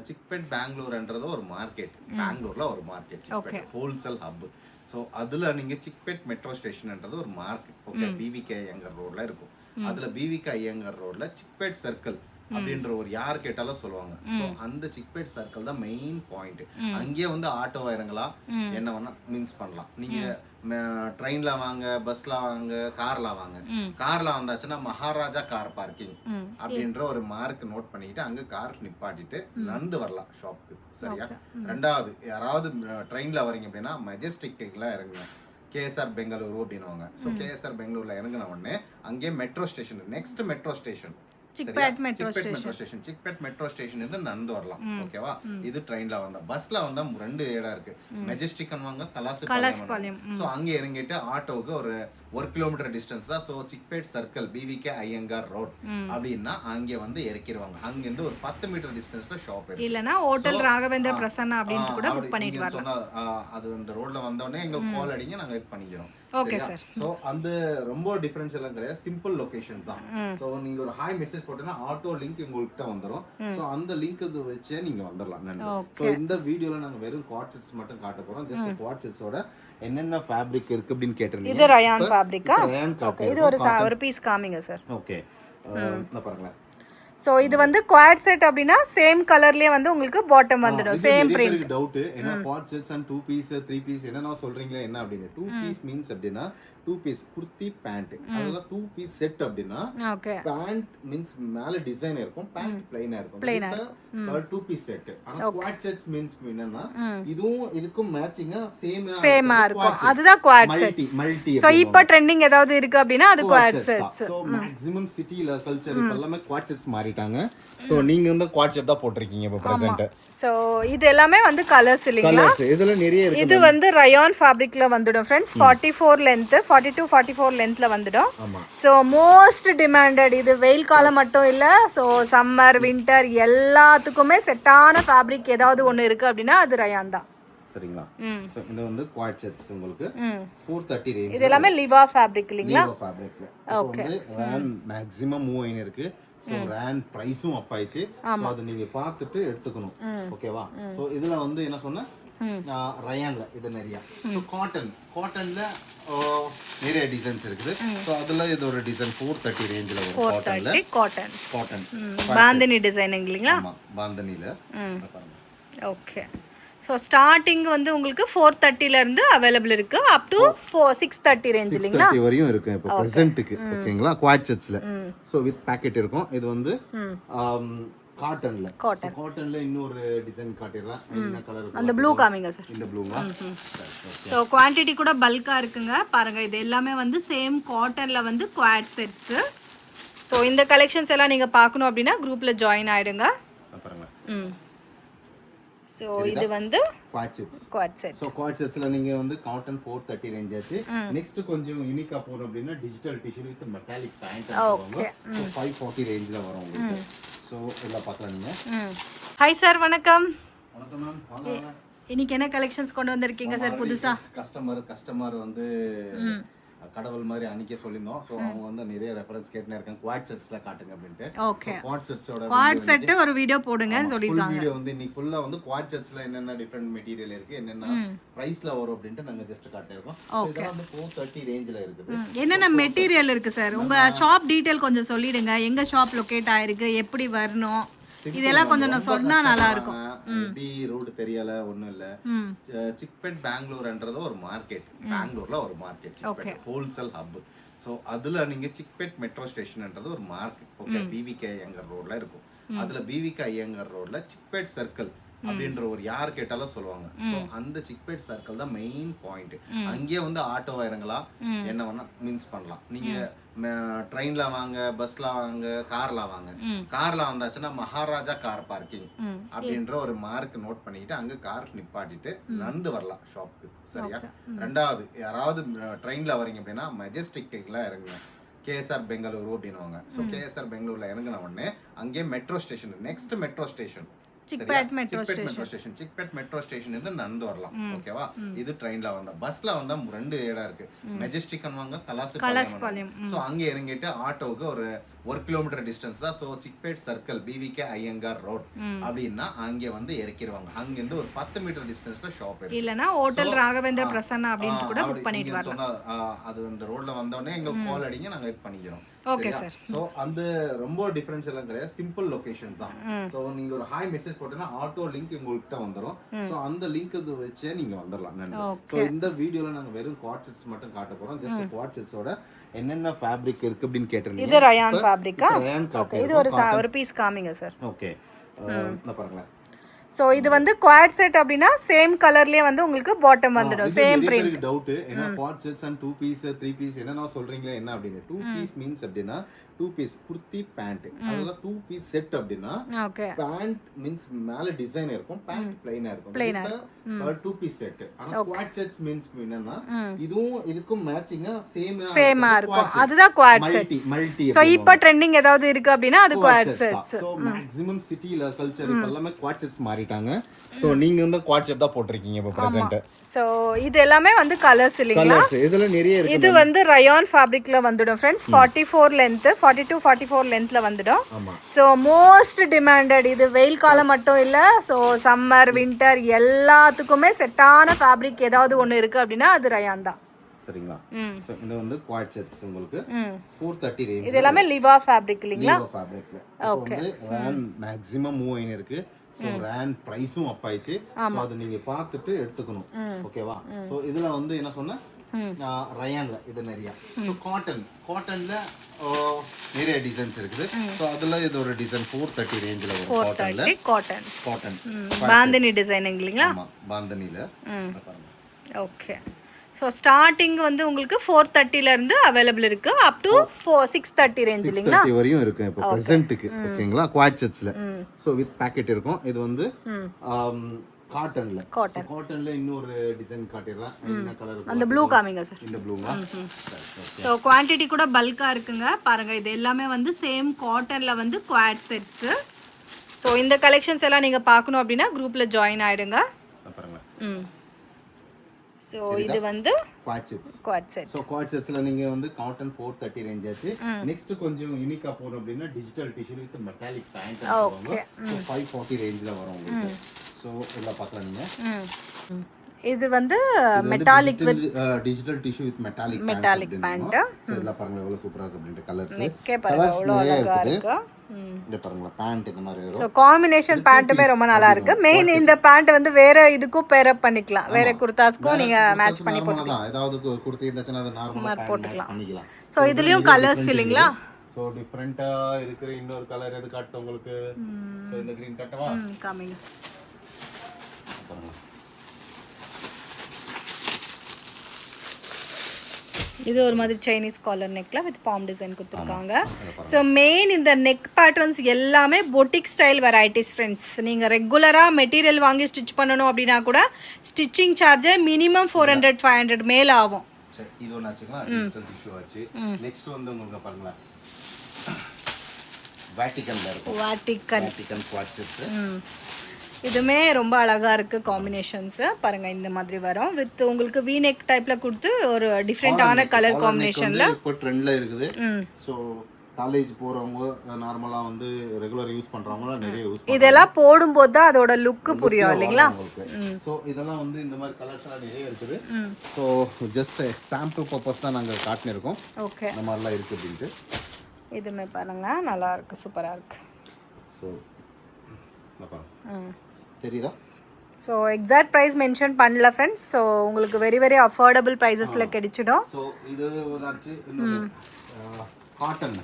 சிக்பெட் பெங்களூர்ன்றது ஒரு மார்க்கெட், பெங்களூர்ல ஒரு மார்க்கெட், ஹோல்சேல் ஹப். சோ அதுல நீங்க சிக்பெட் மெட்ரோ ஸ்டேஷன்ன்றது ஒரு மார்க்கெட். ஓகே, பிவிகே ஐயங்கர் ரோட்ல இருக்கும். அதுல பிவிகே ஐயங்கர் ரோட்ல சிக்பெட் சர்க்கிள் அப்படின்ற ஒரு யார் கேட்டாலும் சொல்லுவாங்க. ஸோ அந்த சிக்பேட் சர்க்கிள் தான் மெயின் பாயிண்ட். அங்கேயே வந்து ஆட்டோவா இறங்கலாம், என்ன வேணா மீன்ஸ் பண்ணலாம். நீங்க ட்ரெயின்ல வாங்க, பஸ்ல வாங்க, கார்ல வாங்க. கார்ல வந்தாச்சுன்னா மகாராஜா கார் பார்க்கிங் அப்படின்ற ஒரு மார்க் நோட் பண்ணிக்கிட்டு அங்க கார் நிப்பாட்டிட்டு நடந்து வரலாம் ஷாப்க்கு. சரியா? ரெண்டாவது, யாராவது ட்ரெயின்ல வரீங்க அப்படின்னா மெஜஸ்டிக்ல இறங்குங்க, கேஎஸ்ஆர் பெங்களூரு அப்படின்னுவாங்க. ஸோ கேஎஸ்ஆர் பெங்களூர்ல இறங்கின உடனே அங்கேயே metro station, next metro station Chickpet metro station இருந்து நடந்து வரலாம். ஓகேவா? இது ட்ரெயின்ல வந்தா. பஸ்ல வந்தா ரெண்டு இடம் இருக்கு, மெஜஸ்டிக் வாங்க, கலாஸ்பாளையம். சோ அங்க இறங்கிட்டு ஆட்டோவுக்கு ஒரு 1 கிலோமீட்டர் டிஸ்டன்ஸ் தான். So Chickpet circle, PVK Iyengar road அப்படின்னா அங்க வந்து இறக்கிடுவாங்க. அங்க இருந்து ஒரு 10 மீட்டர் டிஸ்டன்ஸ்ல ஷாப் இருக்கு. இல்லனா ஹோட்டல் ராகவேந்திர பிரசன்னா அப்படினு கூட புக் பண்ணிட்டு வரலாம். சொன்னா அது அந்த ரோட்ல வந்த உடனே எங்க கால் அடிங்க, நாங்க இது பண்ணிக்கிறோம். Okay sir. சோ அந்த ரொம்ப டிஃபரன்ஸ் எல்லாம் கிடையாது, சிம்பிள் லொகேஷன் தான். சோ நீங்க ஒரு ஹாய் மெசேஜ் போட்டீங்கன்னா ஆட்டோ லிங்க் உங்கள்கிட்ட வந்துரும். சோ அந்த லிங்க் வச்சே நீங்க வந்துடலாம். சோ இந்த வீடியோல நாங்க வெறும் குவாட் செட்ஸ் மட்டும் காட்ட போறோம். ஜஸ்ட் குவாட் செட்ஸோட என்னென்ன ஃபேப்ரிக் இருக்கு அப்படின்னு கேட்டிருந்தீங்க. இது ரயான் ஃபேப்ரிக்கா? ஓகே, இது ஒரு பீஸ் காமிங்க சார். ஓகே, பாருங்க. சோ இது வந்து குவாட் செட் அப்படினா சேம் கலர்லயே வந்து உங்களுக்கு பாட்டம் வந்துடும், சேம் பிரிண்ட். எனக்கு டவுட், ஏன்னா quad sets and 2 piece 3 piece என்னன்னா சொல்றீங்களா என்ன அப்படினு. 2 பீஸ் மீன்ஸ் அப்படினா 2 பீஸ் குர்த்தி பேண்ட், அதனால 2 பீஸ் செட் அப்படினா ஓகே, பேண்ட் மீன்ஸ் மேல டிசைன் இருக்கும், பேண்ட் ப்ளைனா இருக்கும். 2 பீஸ் செட். ஆனா குவாட் செட்ஸ் மீன்ஸ் என்னன்னா இதுவும் இதுக்கும் மேட்சிங்கா சேமா இருக்கும், அதுதான் குவாட் செட். மல்டி. சோ இப்போ ட்ரெண்டிங் ஏதாவது இருக்கு அப்படினா அது குவாட் செட்ஸ். சோ மேக்ஸिमम சிட்டில கல்ச்சர் இப்ப எல்லாமே குவாட் செட்ஸ் மாறிட்டாங்க. சோ நீங்க வந்து குவாட் செட் தான் போட்டுருக்கீங்க இப்ப பிரசன்ட். சோ இது எல்லாமே வந்து கலர்ஸ் இல்லீங்களா? இதுல நிறைய இருக்கு. இது வந்து ரயான் ஃபேப்ரிக்ல வந்துடும் फ्रेंड्स. 44 லெந்த், 42 44 லெந்த்ல வந்துடும். So most demanded. இது வெயில் காலம் மட்டும் இல்ல, சோ சம்மர் வின்டர் எல்லாத்துக்குமே செட்டான ஃபேப்ரிக் ஏதாவது ஒன்னு இருக்கு அப்படினா அது ரயான் தான். சரிங்களா? சோ இது வந்து குவாட் செட்ஸ் உங்களுக்கு 430 ரேஞ்ச். இது எல்லாமே லிவா ஃபேப்ரிக் இல்லீங்களா? லிவா ஃபேப்ரிக்ல. ஓகே, ரேன் மேக்ஸिमम மூவ் ஆயினே இருக்கு. சோ ரேன் பிரைஸும் அப் ஆயிச்சு. சோ அது நீங்க பார்த்துட்டு எடுத்துக்கணும். ஓகேவா? சோ இதுல வந்து என்ன சொன்னா ரயான்ல இது நிறைய. சோ காட்டன்ல நிறைய டிசைன்ஸ் இருக்குது. சோ அதுல இது ஒரு டிசைன் 430 ரேஞ்சில வரும். காட்டன் பாந்தினி டிசைன் இல்லீங்களா? ஆமா, பாந்தினில பாருங்க. ஓகே, ஸோ ஸ்டார்டிங் வந்து உங்களுக்கு 430 ல இருந்து அவைலபிள் இருக்கு, அப் டு 630 ரேஞ்ச் இல்லீங்களா? 630 வரையும் இருக்கு இப்போ பிரசன்ட்க்கு. ஓகேங்களா? குவாட் செட்ஸ்ல. சோ வித் பாக்கெட் இருக்கும். இது வந்து காட்டன்ல இன்னொரு டிசைன் காட்டிரலாம். என்ன கலர்? அந்த ப்ளூ காமிங்க சார். இந்த ப்ளூவா? சோ குவாண்டிட்டி கூட பல்கா இருக்குங்க. பாருங்க, இது எல்லாமே வந்து சேம் காட்டன்ல வந்து குவாட் செட்ஸ். சோ இந்த கலெக்ஷன்ஸ் எல்லாம் நீங்க பார்க்கணும் அப்படினா குரூப்ல ஜாயின் ஆயிடுங்க. பாருங்க. சோ இது வந்து குவாட் செட். சோ குவாட் செட்ஸ்ல நீங்க வந்து காட்டன் 430 ரேஞ்ச் ஆச்சு. நெக்ஸ்ட் கொஞ்சம் யூனிக்கா போறோம் அப்படினா digital tissue with metallic band வருவாங்க. சோ 540 ரேஞ்ச்ல வரும் உங்களுக்கு. சோ இதெல்லாம் பார்க்கலாம் நீங்க. ஹாய் சார், வணக்கம். வணக்கம் மேம், வாங்க. இன்னைக்கு என்ன கலெக்ஷன்ஸ் கொண்டு வந்திருக்கீங்க சார் புதுசா? கஸ்டமர் வந்து கடவுள் மாதிரி அன்னைக்கே சொல்லியிருந்தோம். ஸோ அவங்க வந்து நிறைய ரெஃபரன்ஸ் கேட்டுனே இருக்காங்க, குவாட் செட்ஸ்ல காட்டுங்க அப்படின்ட்டு. ஓகே, குவாட் செட்ஸோட குவாட் செட் ஒரு வீடியோ போடுங்கன்னு சொல்லிருக்காங்க. வீடியோ வந்து இன்னைக்கு ஃபுல்லா வந்து குவாட் செட்ஸ்ல என்னென்ன டிஃபரெண்ட் மெட்டீரியல் இருக்கு, என்னென்ன பிரைஸ்ல வரும் அப்படின்ட்டு நாங்க ஜஸ்ட் காட்டியிருக்கோம். இதெல்லாம் வந்து 430 ரேஞ்சில இருக்குது. என்னென்ன மெட்டீரியல் இருக்கு சார்? உங்க ஷாப் டீடைல் கொஞ்சம் சொல்லிடுங்க. எங்க ஷாப் லொகேட் ஆயிருக்கு, எப்படி வரணும், இதெல்லாம் கொஞ்சம் நான் சொன்னா நல்லா இருக்கும். எப்படி ரூட் தெரியல ஒண்ணும் இல்ல. சிக்பெட் பெங்களூர்ன்றது ஒரு மார்க்கெட், பெங்களூர்ல ஒரு மார்க்கெட், ஹோல்சேல் ஹப். சோ அதுல நீங்க சிக்பெட் மெட்ரோ ஸ்டேஷன்ன்றது ஒரு மார்க்கெட். ஓகே, பிவிகே ஐயங்கர் ரோட்ல இருக்கும். அதுல பிவிகே ஐயங்கர் ரோட்ல சிக்பெட் சர்க்கிள் அப்படின்ற ஒரு யார் கேட்டாலும் சொல்லுவாங்க. சோ அந்த சிக்பெட் சர்க்கிள் தான் மெயின் பாயிண்ட். அங்கேயே வந்து ஆட்டோ இறங்கலாம், என்ன வேணா மீன்ஸ் பண்ணலாம். நீங்க ட்ரெயின்ல வாங்க, பஸ்ல வாங்க, கார்ல வாங்க. கார்ல வந்தாச்சுன்னா மகாராஜா கார் பார்க்கிங் அப்படின்ற ஒரு மார்க் நோட் பண்ணிட்டு அங்க கார் நிப்பாட்டிட்டு நடந்து வரலாம் ஷாப்க்கு. சரியா? ரெண்டாவது, யாராவது ட்ரெயின்ல வரீங்க அப்படின்னா மெஜஸ்டிக்ல இறங்குங்க, கேஎஸ்ஆர் பெங்களூரு அப்படின்னுவாங்க. ஸோ கேஎஸ்ஆர் பெங்களூர்ல இறங்கின உடனே அங்கேயே metro station, next metro station Chickpet metro station இருந்து நடந்து வரலாம். ஓகேவா? இது ட்ரெயின்ல வந்தா. பஸ்ல வந்தா ரெண்டு இடம் இருக்கு, மெஜஸ்டிக் வாங்க, கலாசபாளையம். சோ அங்க இறங்கிட்டு ஆட்டோவுக்கு ஒரு 1 கிலோமீட்டர் டிஸ்டன்ஸ் தான். So Chickpet circle PVK Iyengar road அப்படின்னா அங்கே வந்து இறக்கிடுவாங்க. அங்க இருந்து ஒரு 10 மீட்டர் டிஸ்டன்ஸ்ல ஷாப் இருக்கு. இல்லனா ஹோட்டல் ராகவேந்திர பிரசன்னா அப்படினு கூட புக் பண்ணிட்டு வரலாம். சொன்னா அது அந்த ரோட்ல வந்த உடனே எங்களுக்கு கால் அடிங்க, நாங்க வெயிட் பண்ணிக்கிறோம். Okay sir. சோ அந்த ரொம்ப டிஃபரன்ஸ் எல்லாம் கிடையாது, சிம்பிள் லொகேஷன் தான். சோ நீங்க ஒரு ஹாய் மெசேஜ் போட்டீங்கன்னா ஆட்டோ லிங்க் உங்கள்கிட்ட வந்துரும். சோ அந்த லிங்க் இது வச்சே நீங்க வந்துடலாம். சோ இந்த வீடியோல நாங்க வெறும் குவாட் செட்ஸ் மட்டும் காட்ட போறோம். ஜஸ்ட் குவாட் செட்ஸோட என்னென்ன ஃபேப்ரிக் இருக்கு அப்படினு கேட்டிருந்தீங்க. இது ரயான் ஃபேப்ரிக்கா? ஓகே, இது ஒரு பீஸ் காமிங்க சார். ஓகே, நான் பாருங்க. சோ இது வந்து குவாட் செட் அப்படினா சேம் கலர்லயே வந்து உங்களுக்கு பாட்டம் வந்துடும், சேம் பிரிண்ட். டவுட் என்ன quad sets and 2 piece 3 piece என்னன்னா சொல்றீங்களா என்ன அப்படினு. 2 பீஸ் மீன்ஸ் அப்படினா 2 பீஸ் குர்த்தி பேண்ட், அதனால 2 பீஸ் செட் அப்படினா ஓகே, பேண்ட் மீன்ஸ் மேல டிசைன் இருக்கும், பேண்ட் ப்ளைனா இருக்கும். 2 பீஸ் செட். ஆனா குவாட் செட்ஸ் மீன்ஸ் என்னன்னா இதுவும் இதுக்கும் மேட்சிங்கா சேமா இருக்கும், அதுதான் குவாட் செட். மல்டி. சோ இப்போ ட்ரெண்டிங் ஏதாவது இருக்கு அப்படினா அது குவாட் செட்ஸ். சோ மேக்ஸिमम சிட்டில கல்ச்சர் எல்லாமே குவாட் செட்ஸ் மாறிட்டாங்க. சோ நீங்க வந்து குவாட் செட் தான் போட்டுருக்கீங்க இப்போ பிரசன்ட். சோ இது எல்லாமே வந்து கலர்ஸ் இல்லீங்களா? இதுல நிறைய இருக்கு. இது வந்து ரயான் ஃபேப்ரிக்ல வந்துடும் फ्रेंड्स. 44 லெந்த், 42 44 லெந்த்ல வந்துடும். So most demanded. இது வெயில் காலம் மட்டும் இல்ல, சோ சம்மர் வின்டர் எல்லாத்துக்குமே செட்டான ஃபேப்ரிக் ஏதாவது ஒன்னு இருக்கு அப்படினா அது ரயான் தான். சரிங்களா? சோ இது வந்து குவாட் செட்ஸ் உங்களுக்கு 430 ரேஞ்ச். இது எல்லாமே லிவா ஃபேப்ரிக் இல்லீங்களா? லிவா ஃபேப்ரிக்ல. ஓகே, ரேன் மேக்ஸिमम மூவ் ஆயினே இருக்கு. சோ ரேன் பிரைஸும் அப் ஆயிச்சு. சோ அது நீங்க பார்த்துட்டு எடுத்துக்கணும். ஓகேவா? சோ இதுல வந்து என்ன சொன்னா ரயான்ல இது நிறைய. சோ காட்டன்ல நிறைய டிசைன்ஸ் இருக்குது. சோ அதுல இது ஒரு டிசைன் 430 ரேஞ்சில வரும். காட்டன் பாந்தனி டிசைன் இல்லீங்களா? ஆமா, பாந்தனில பாருங்க. ஓகே, ஸோ ஸ்டார்டிங் வந்து உங்களுக்கு 430 ல இருந்து அவைலபிள் இருக்கு, அப் டு 630 ரேஞ்ச் இல்லீங்களா? 630 வரையும் இருக்கு இப்போ பிரசன்ட்க்கு. ஓகேங்களா? குவாட் செட்ஸ்ல. சோ வித் பாக்கெட் இருக்கும். இது வந்து காட்டன்ல இன்னொரு டிசைன் காட்டிரலாம். என்ன கலர்? அந்த ப்ளூ காமிங்க சார். இந்த ப்ளூவா? சோ குவாண்டிட்டி கூட பல்கா இருக்குங்க. பாருங்க, இது எல்லாமே வந்து சேம் காட்டன்ல வந்து குவாட் செட்ஸ். சோ இந்த கலெக்ஷன்ஸ் எல்லாம் நீங்க பார்க்கணும் அப்படினா குரூப்ல ஜாயின் ஆயிடுங்க. பாருங்க. சோ இது வந்து குவாட் செட்ஸ். சோ குவாட் செட்ஸ்ல நீங்க வந்து காட்டன் 430 ரேஞ்ச் ஆச்சு. நெக்ஸ்ட் கொஞ்சம் யூனிக்கா போறோம் அப்படினா digital tissue with metallic band சொல்லுவாங்க. சோ 540 ரேஞ்ச்ல வரும் உங்களுக்கு. சோ இதெல்லாம் பார்க்கலாம் நீங்க. இது வந்து metallic with digital tissue with metallic band. So இதெல்லாம் பாருங்க எவ்வளவு சூப்பரா இருக்கு அப்படினு கலர்ஸ். நெக்கே பாருங்க எவ்வளவு அழகா இருக்கு. இந்த பாருங்க பேண்ட் இந்த மாதிரி வரும். சோ காம்பினேஷன் பேண்ட்மே ரொம்ப நல்லா இருக்கு. மெயின் இந்த பேண்ட் வந்து வேற இதுக்கும் பேர் அப் பண்ணிக்கலாம், வேற குர்தாஸ்க்கும் நீங்க மேட்ச் பண்ணி போட்டுக்கலாம். ஏதாவது குர்த்தி இருந்துச்சுனா அது நார்மலா போட்டுக்கலாம். சோ இதுலயும் கலர்ஸ் இல்லீங்களா? சோ டிஃபரண்டா இருக்கிற இன்னொரு கலர் எது காட்ட உங்களுக்கு? சோ இந்த கிரீன் காட்டவா? காமிங்க. இது ஒரு மாதிரி சைனீஸ் காலர் நெக்ல வித் பாம் டிசைன் கொடுத்துருக்காங்க. ஸோ மெயின் இந்த நெக் பேட்டர்ன்ஸ் எல்லாமே பொட்டிக் ஸ்டைல் வெரைட்டிஸ் ஃப்ரெண்ட்ஸ். நீங்கள் ரெகுலராக மெட்டீரியல் வாங்கி ஸ்டிச் பண்ணணும் அப்படின்னா கூட ஸ்டிச்சிங் சார்ஜே மினிமம் 400-500 மேலே ஆகும். இது ஒன்று ஆச்சுங்களா? டிஜிட்டல் டிஷ்யூ ஆச்சு. நெக்ஸ்ட் வந்து உங்களுக்கு பாருங்களா வேட்டிகன்ல இருக்கும். Vatican quad sets. இதுமே ரொம்ப அழகா இருக்கு காம்பினேஷன்ஸ் பாருங்க. இந்த மாதிரி வரும் வித் உங்களுக்கு வி நெக் டைப்ல கொடுத்து ஒரு டிஃப்ரெண்டான கலர் காம்பினேஷன்ல இப்போ ட்ரெண்ட்ல இருக்குது. சோ காலேஜ் போறவங்க நார்மலா வந்து ரெகுலர் யூஸ் பண்றவங்க நிறைய யூஸ் பண்ணுவாங்க. இதெல்லாம் போடும்போது தான் அதோட லுக் புரியும் இல்லைங்களா? சோ இதெல்லாம் வந்து இந்த மாதிரி கலர்ஸ் எல்லாம் நிறைய இருக்குது. சோ ஜஸ்ட் சாம்பிள் பர்பஸ் தான் நாங்க காட்டினிருக்கோம். ஓகே, இந்த மாதிரிலாம் இருக்கு அப்படின்ட்டு. இதுமே பாருங்க நல்லா இருக்கு, சூப்பரா இருக்கு. சோ பாருங்க, தெரியுதா? ஸோ எக்ஸாக்ட் ப்ரைஸ் மென்ஷன் பண்ணல ஃப்ரெண்ட்ஸ். ஸோ உங்களுக்கு வெரி வெரி அஃபோர்டபுள் ப்ரைஸஸில் கிடைச்சிடும். ஸோ இது ஒதாச்சு இன்னொரு cotton,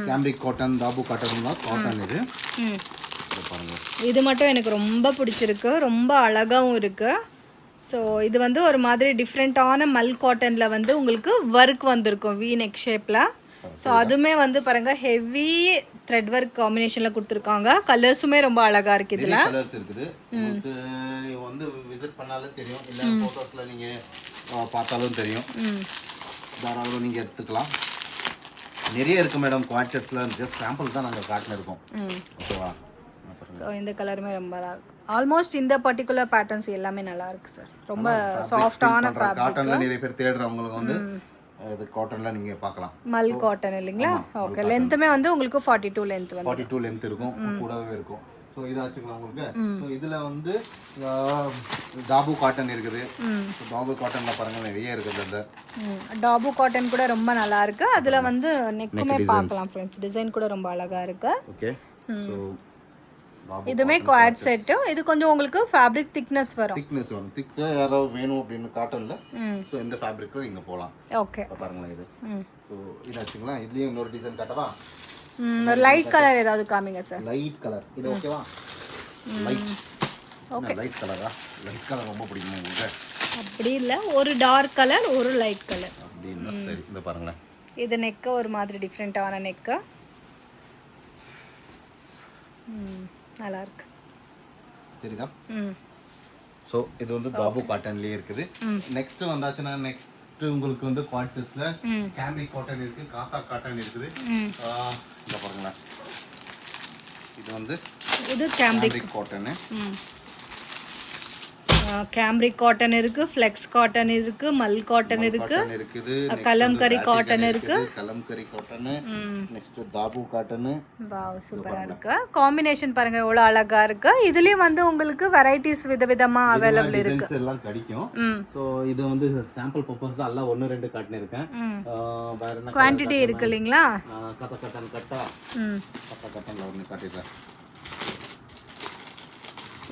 cambric cotton, dabu cotton cotton. இது பாருங்க, இது மட்டும் எனக்கு ரொம்ப பிடிச்சிருக்கு, ரொம்ப அழகாகவும் இருக்கு. ஸோ இது வந்து ஒரு மாதிரி டிஃப்ரெண்ட்டான மல் காட்டனில் வந்து உங்களுக்கு ஒர்க் வந்திருக்கும் வி நெக் ஷேப்பில். ஸோ அதுவுமே வந்து பாருங்க ஹெவி த்ரெட் ஒர்க் காம்பினேஷனில் கொடுத்துருக்காங்க. கலர்ஸுமே ரொம்ப அழகாக இருக்குது. இதில் கலர்ஸ் இருக்குது. உங்களுக்கு வந்து விசிட் பண்ணாலே தெரியும், இல்லை ஃபோட்டோஸில் நீங்கள் பார்த்தாலும் தெரியும். தாராளமாக நீங்கள் எடுத்துக்கலாம். நிறைய இருக்குது மேடம் குவான்டிட்டிஸில். ஜஸ்ட் சாம்பிள் தான் நாங்கள் காட்டினிருக்கோம். ஓகேவா? ஸோ இந்த கலருமே ரொம்ப நல்லா இருக்கு. ஆல்மோஸ்ட் இந்த பர்டிகுலர் பேட்டர்ன்ஸ் எல்லாமே நல்லா இருக்கு சார். ரொம்ப சாஃப்டான ஃபேப்ரிக். காட்டன்ல நிறைய பேர் தேடுறவங்களுக்கு வந்து இது காட்டன்ல நீங்க பார்க்கலாம். மல் காட்டன் இல்லைங்களா? ஓகே, லென்த்துமே வந்து உங்களுக்கு 42 லென்த் வந்து 42 லென்த் இருக்கும், கூடவே இருக்கும். ஸோ இதாச்சுங்களா உங்களுக்கு. ஸோ இதில் வந்து தாபு காட்டன் இருக்குது. தாபு காட்டனில் பாருங்க நிறைய இருக்குது. அந்த டாபு காட்டன் கூட ரொம்ப நல்லா இருக்கு. அதில் வந்து நெக்குமே பார்க்கலாம் ஃப்ரெண்ட்ஸ், டிசைன் கூட ரொம்ப அழகா இருக்கு. ஓகே, ஸோ இதுமே குவாட் செட். இது கொஞ்சம் உங்களுக்கு ஃபேப்ரிக் திக்னஸ் வரும். திக் யாராவது வேணும் அப்படின்னு காட்டன்ல. ஸோ இந்த ஃபேப்ரிக்ல நீங்க போகலாம். ஓகே, பாருங்களேன் இது. ஸோ இதாச்சுங்களா. இதுலயும் இன்னொரு டிசைன் காட்டவா? ஒரு லைட் கலர் ஏதாவது காமிங்க சார். லைட் கலர் இது ஓகேவா? லைட். ஓகே, லைட் கலரா? லைட் கலர் ரொம்ப பிடிக்கும் உங்களுக்கு? அப்படி இல்ல, ஒரு டார்க் கலர் ஒரு லைட் கலர் அப்படின்னா சரி. இந்த பாருங்களேன், இது நெக் ஒரு மாதிரி டிஃப்ரெண்டான நெக். நல்லா இருக்கு, தெரியுதா? ஸோ இது வந்து தாபு காட்டன்லயே இருக்குது. நெக்ஸ்ட் வந்தாச்சுன்னா நெக்ஸ்ட் உங்களுக்கு வந்து குவாட் செட்ஸ்ல கேம்ரிக் காட்டன் இருக்கு, காத்தா காட்டன் இருக்குது. இங்க பாருங்களேன், இது வந்து இது கேம்ரிக் காட்டன். கேம்ரிக் காட்டன் இருக்கு, ஃப்ளெக்ஸ் காட்டன் இருக்கு, மல் காட்டன் இருக்கு, கலம்கரி காட்டன் இருக்கு, kalamkari cotton. Next Thabu cotton. Wow, சூப்பரா இருக்கு. காம்பினேஷன் பாருங்க எவ்வளவு அழகா இருக்கு. இதுலயும் வந்து உங்களுக்கு வெரைட்டிஸ் விதவிதமா அவைலபிள் இருக்கு. எல்லாம் கிடைக்கும். சோ இது வந்து சாம்பிள் பர்பஸ் தான். எல்லாம் 1 2 காட்டன் இருக்கேன். வேற என்ன குவாண்டிட்டி இருக்கு இல்லீங்களா? கட்ட காட்டன் கட்ட காட்டன்ல ஒன்னு காட்டிடுறேன்.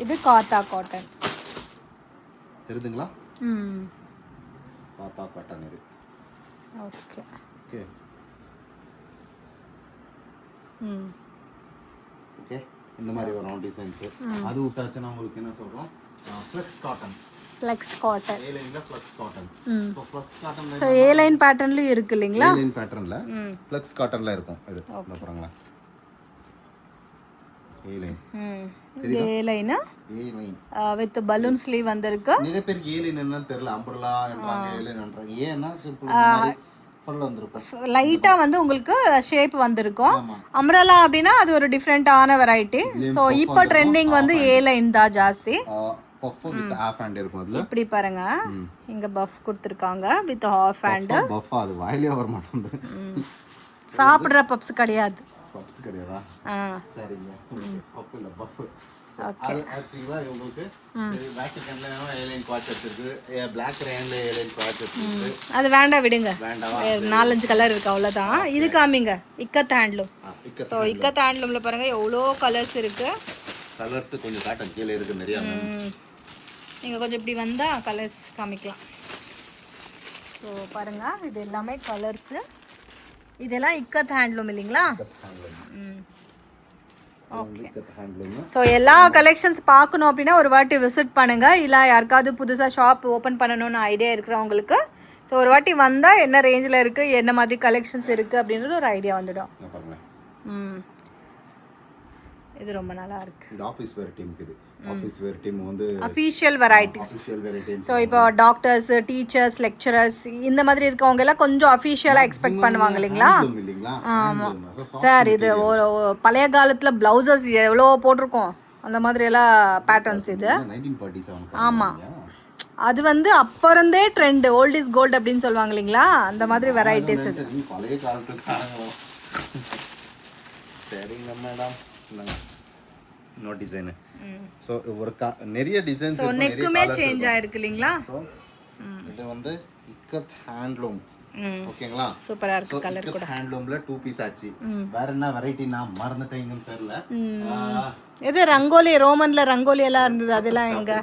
இது காத்தா காட்டன் தெரியுதுங்களா? காத்தா காட்டன் இது. ஓகே ஓகே ஓகே, இந்த மாதிரி வரும் டிசைன்ஸ். அது விட்டாச்சுன்னா உங்களுக்கு என்ன சொல்றோம், flex cotton. Flex cotton, A லைன்ல ஃப்ளெக்ஸ் காட்டன். சோ ஃப்ளெக்ஸ் காட்டன்ல சோ ஏ லைன் பேட்டர்ன்லயும் இருக்கு இல்லீங்களா? ஏ லைன் பேட்டர்ன்ல ஃப்ளெக்ஸ் காட்டன்ல இருக்கும். இது பாருங்களேன், ஏ லைன். இது A line. A line with balloon sleeve வந்திருக்கு. நிறைய பேருக்கு ஏ லைன் என்னன்னு தெரியல. அம்பர்லா என்றாங்க, ஏ லைன் என்றாங்க. ஏன்னா சிம்பிள் மாதிரி ஃபுல் வந்திருக்கும். லைட்டா வந்து உங்களுக்கு ஷேப் வந்திருக்கும். அம்ரலா அப்படினா அது ஒரு டிஃபரண்டான வெரைட்டி. சோ இப்போ ட்ரெண்டிங் வந்து ஏ லைன் தான் ஜாஸ்தி. பஃப் வித் ஹாஃப் ஹேண்ட் இருக்கும். அதுல இப்படி பாருங்க, இங்க பஃப் கொடுத்திருக்காங்க வித் ஹாஃப் ஹேண்ட். பஃப் அது வாயிலே வர மாட்டேங்குது. சாப்பிடுற பப்ஸ் கிடையாது. பப்ஸ் கிடையாதா? சரிங்க, பஃப் இல்ல பஃப். ஓகே, ஆக்சுவலா உங்களுக்கு பேக் கேன்ல ஏ லைன் குவார்ட்டர்ஸ் இருக்கு, Black ரேன்ல ஏ லைன் குவார்ட்டர்ஸ் இருக்கு. அது வேண்டாம், விடுங்க. வேண்டாமா? 4-5 கலர் இருக்கு அவ்வளவுதான். இது காமிங்க, இக்கத் ஹேண்ட்லூம். சோ இக்கத் ஹேண்ட்லூம்ல பாருங்க எவ்வளோ கலர்ஸ் இருக்கு. கலர்ஸ் கொஞ்சம் காட்டன் கீழ இருக்கு நிறைய. நீங்க கொஞ்சம் இப்படி வந்தா கலர்ஸ் காமிக்கலாம். ஸோ பாருங்க, இது எல்லாமே கலர்ஸ். இதெல்லாம் இக்கத் ஹேண்ட்லூம் இல்லைங்களா? ஓகே, ஸோ எல்லா கலெக்ஷன்ஸ் பார்க்கணும் அப்படின்னா ஒரு வாட்டி விசிட் பண்ணுங்க. இல்லை யாருக்காவது புதுசாக ஷாப் ஓப்பன் பண்ணணும்னு ஐடியா இருக்கிறவங்களுக்கு ஸோ ஒரு வாட்டி வந்தால் என்ன ரேஞ்சில் இருக்குது, என்ன மாதிரி கலெக்ஷன்ஸ் இருக்குது அப்படின்றது ஒரு ஐடியா வந்துடும். இது ரொம்ப நல்லா இருக்கு. இந்த ஆபீஸ் வேர் டீமுக்கு இது ஆபீஸ் வேர் டீம் வந்து அஃபிஷியல் வெரைட்டிஸ். ஸோ இப்போ டாக்டர்ஸ், டீச்சர்ஸ், லெக்சரர்ஸ் இந்த மாதிரி இருக்கவங்க எல்லாம் கொஞ்சம் அஃபிஷியலாக எக்ஸ்பெக்ட் பண்ணுவாங்க இல்லைங்களா? ஆமாம் சார், இது ஒரு பழைய காலத்தில் ப்ளவுசஸ் எவ்வளோ போட்டிருக்கோம். அந்த மாதிரி எல்லாம் பேட்டர்ன்ஸ் இது. 1947 ஆமாம், அது வந்து அப்போ இருந்தே ட்ரெண்ட், ஓல்ட் இஸ் கோல்ட் அப்படின்னு சொல்லுவாங்க இல்லைங்களா, அந்த மாதிரி வெரைட்டிஸ் இது. பழைய காலத்து சரிங்க மேடம். No design. ஸோ ஒரு நிறைய டிசைன்ஸ் ஸோ நெக்குமே சேஞ்ச் ஆயிருக்கு இல்லைங்களா. ஸோ இது வந்து இக்கத் ஹேண்ட்லூம். ஓகேங்களா, சூப்பரா இருக்கு கலர் கூட. ஹேண்ட்லூம்ல 2 பீஸ் ஆச்சு. வேற என்ன வெரைட்டி நான் மறந்துட்டேங்கன்னு தெரியல. இது ரங்கோலி, ரோமன்ல ரங்கோலி எல்லாம் இருந்தது, அதெல்லாம் எங்க?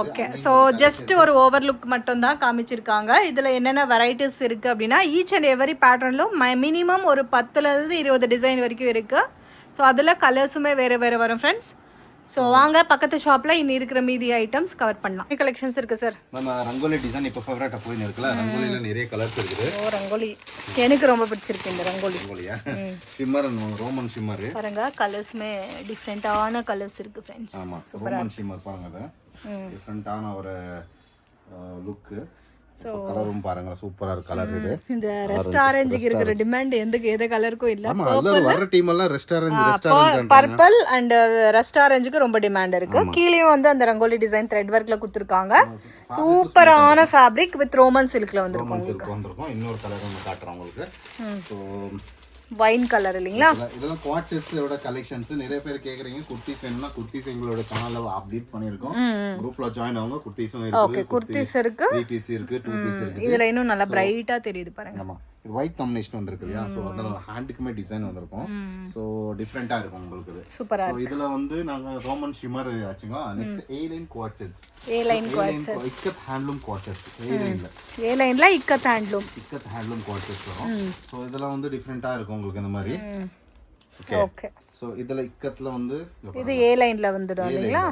ஓகே, ஸோ ஜஸ்ட் ஒரு ஓவர்லுக் மட்டும் தான் காமிச்சிருக்காங்க. இதுல என்னென்ன வெரைட்டிஸ் இருக்கு அப்படின்னா, ஈச் அண்ட் எவரி பேட்டர்ன்லும் மினிமம் ஒரு 10லேருந்து 20 டிசைன் வரைக்கும் இருக்கு. ஸோ அதில் கலர்ஸுமே வேறு வேறு வரும் ஃப்ரெண்ட்ஸ். ஸோ வாங்க பக்கத்து ஷாப்பில் இன்னும் இருக்கிற மீதி ஐட்டம்ஸ் கவர் பண்ணலாம். கலெக்ஷன்ஸ் இருக்குது சார். நம்ம ரங்கோலி டிசைன் இப்போ ஃபேவரட்டாக போயின்னு இருக்குல்ல, ரங்கோலியில் நிறைய கலர்ஸ் இருக்குது. ஓ, ரங்கோலி எனக்கு ரொம்ப பிடிச்சிருக்கு இந்த ரங்கோலி. ரங்கோலியா ஷிம்மர், ரோமன் ஷிம்மர் பாருங்க, கலர்ஸுமே டிஃப்ரெண்ட்டான கலர்ஸ் இருக்குது ஃப்ரெண்ட்ஸ். ஆமாம், ரோமன் ஷிம்மர் பாருங்க, அது டிஃப்ரெண்ட்டான ஒரு லுக்கு. ஸோ கலரும் பாருங்க, சூப்பரா இருக்கு கலர். இது இந்த ரெஸ்ட் ஆரஞ்சுக்கு இருக்கிற டிமாண்ட் எந்த கலருக்கும் இல்ல. வர டீம் எல்லாம் ரெஸ்ட் பர்பிள் அண்ட் ரெஸ்ட் ஆரஞ்சுக்கு ரொம்ப டிமாண்ட் இருக்கு. கீழேயும் வந்து அந்த ரங்கோலி டிசைன் த்ரெட் ஒர்க்ல கொடுத்துருக்காங்க. சூப்பரான ஃபேப்ரிக் வித் ரோமன் சில்க்ல வந்திருக்கும். இன்னொரு கலர் நம்ம காட்டுறோம் உங்களுக்கு. ஸோ வைன் கலர் இல்லைங்களா. இதெல்லாம் குவாட் செட்ஸோட கலெக்ஷன்ஸ். நிறைய பேர் கேக்குறீங்க குர்த்திஸ் வேணும்னா, குர்த்திஸ் எங்களோட சேனல்ல அப்டேட் பண்ணிருக்கோம். குரூப்ல ஜாயின் ஆகுங்க. குர்த்திஸும் இருக்கு. ஓகே, குர்த்திஸ் இருக்கு, 3 பீஸ் இருக்கு, 2 பீஸ் இருக்கு. இதுல இன்னும் நல்லா பிரைட்டா தெரியுது பாருங்க. ஆமா, இது ஒயிட் காம்பினேஷன் வந்திருக்கு இல்லையா. சோ அதனால ஹேண்டுக்குமே டிசைன் வந்திருக்கும். சோ டிஃபரெண்டா இருக்கும் உங்களுக்கு இது. சூப்பரா இருக்கு. இதுல வந்து நாங்க ரோமன் ஷிம்மர் ஆச்சுங்க. Next A line coord sets. A line coord sets, ikat handloom coord sets. A லைன்ல இக்கத் ஹேண்ட்லூம் குவாட் செட்ஸ் வரும். சோ இதெல்லாம் வந்து டிஃபரெண்டா இருக்கும் உங்களுக்கு இந்த மாதிரி. ஓகே, சோ இதுல இக்கத்ல வந்து இது ஏ லைன்ல வந்துடும் இல்லைங்களா.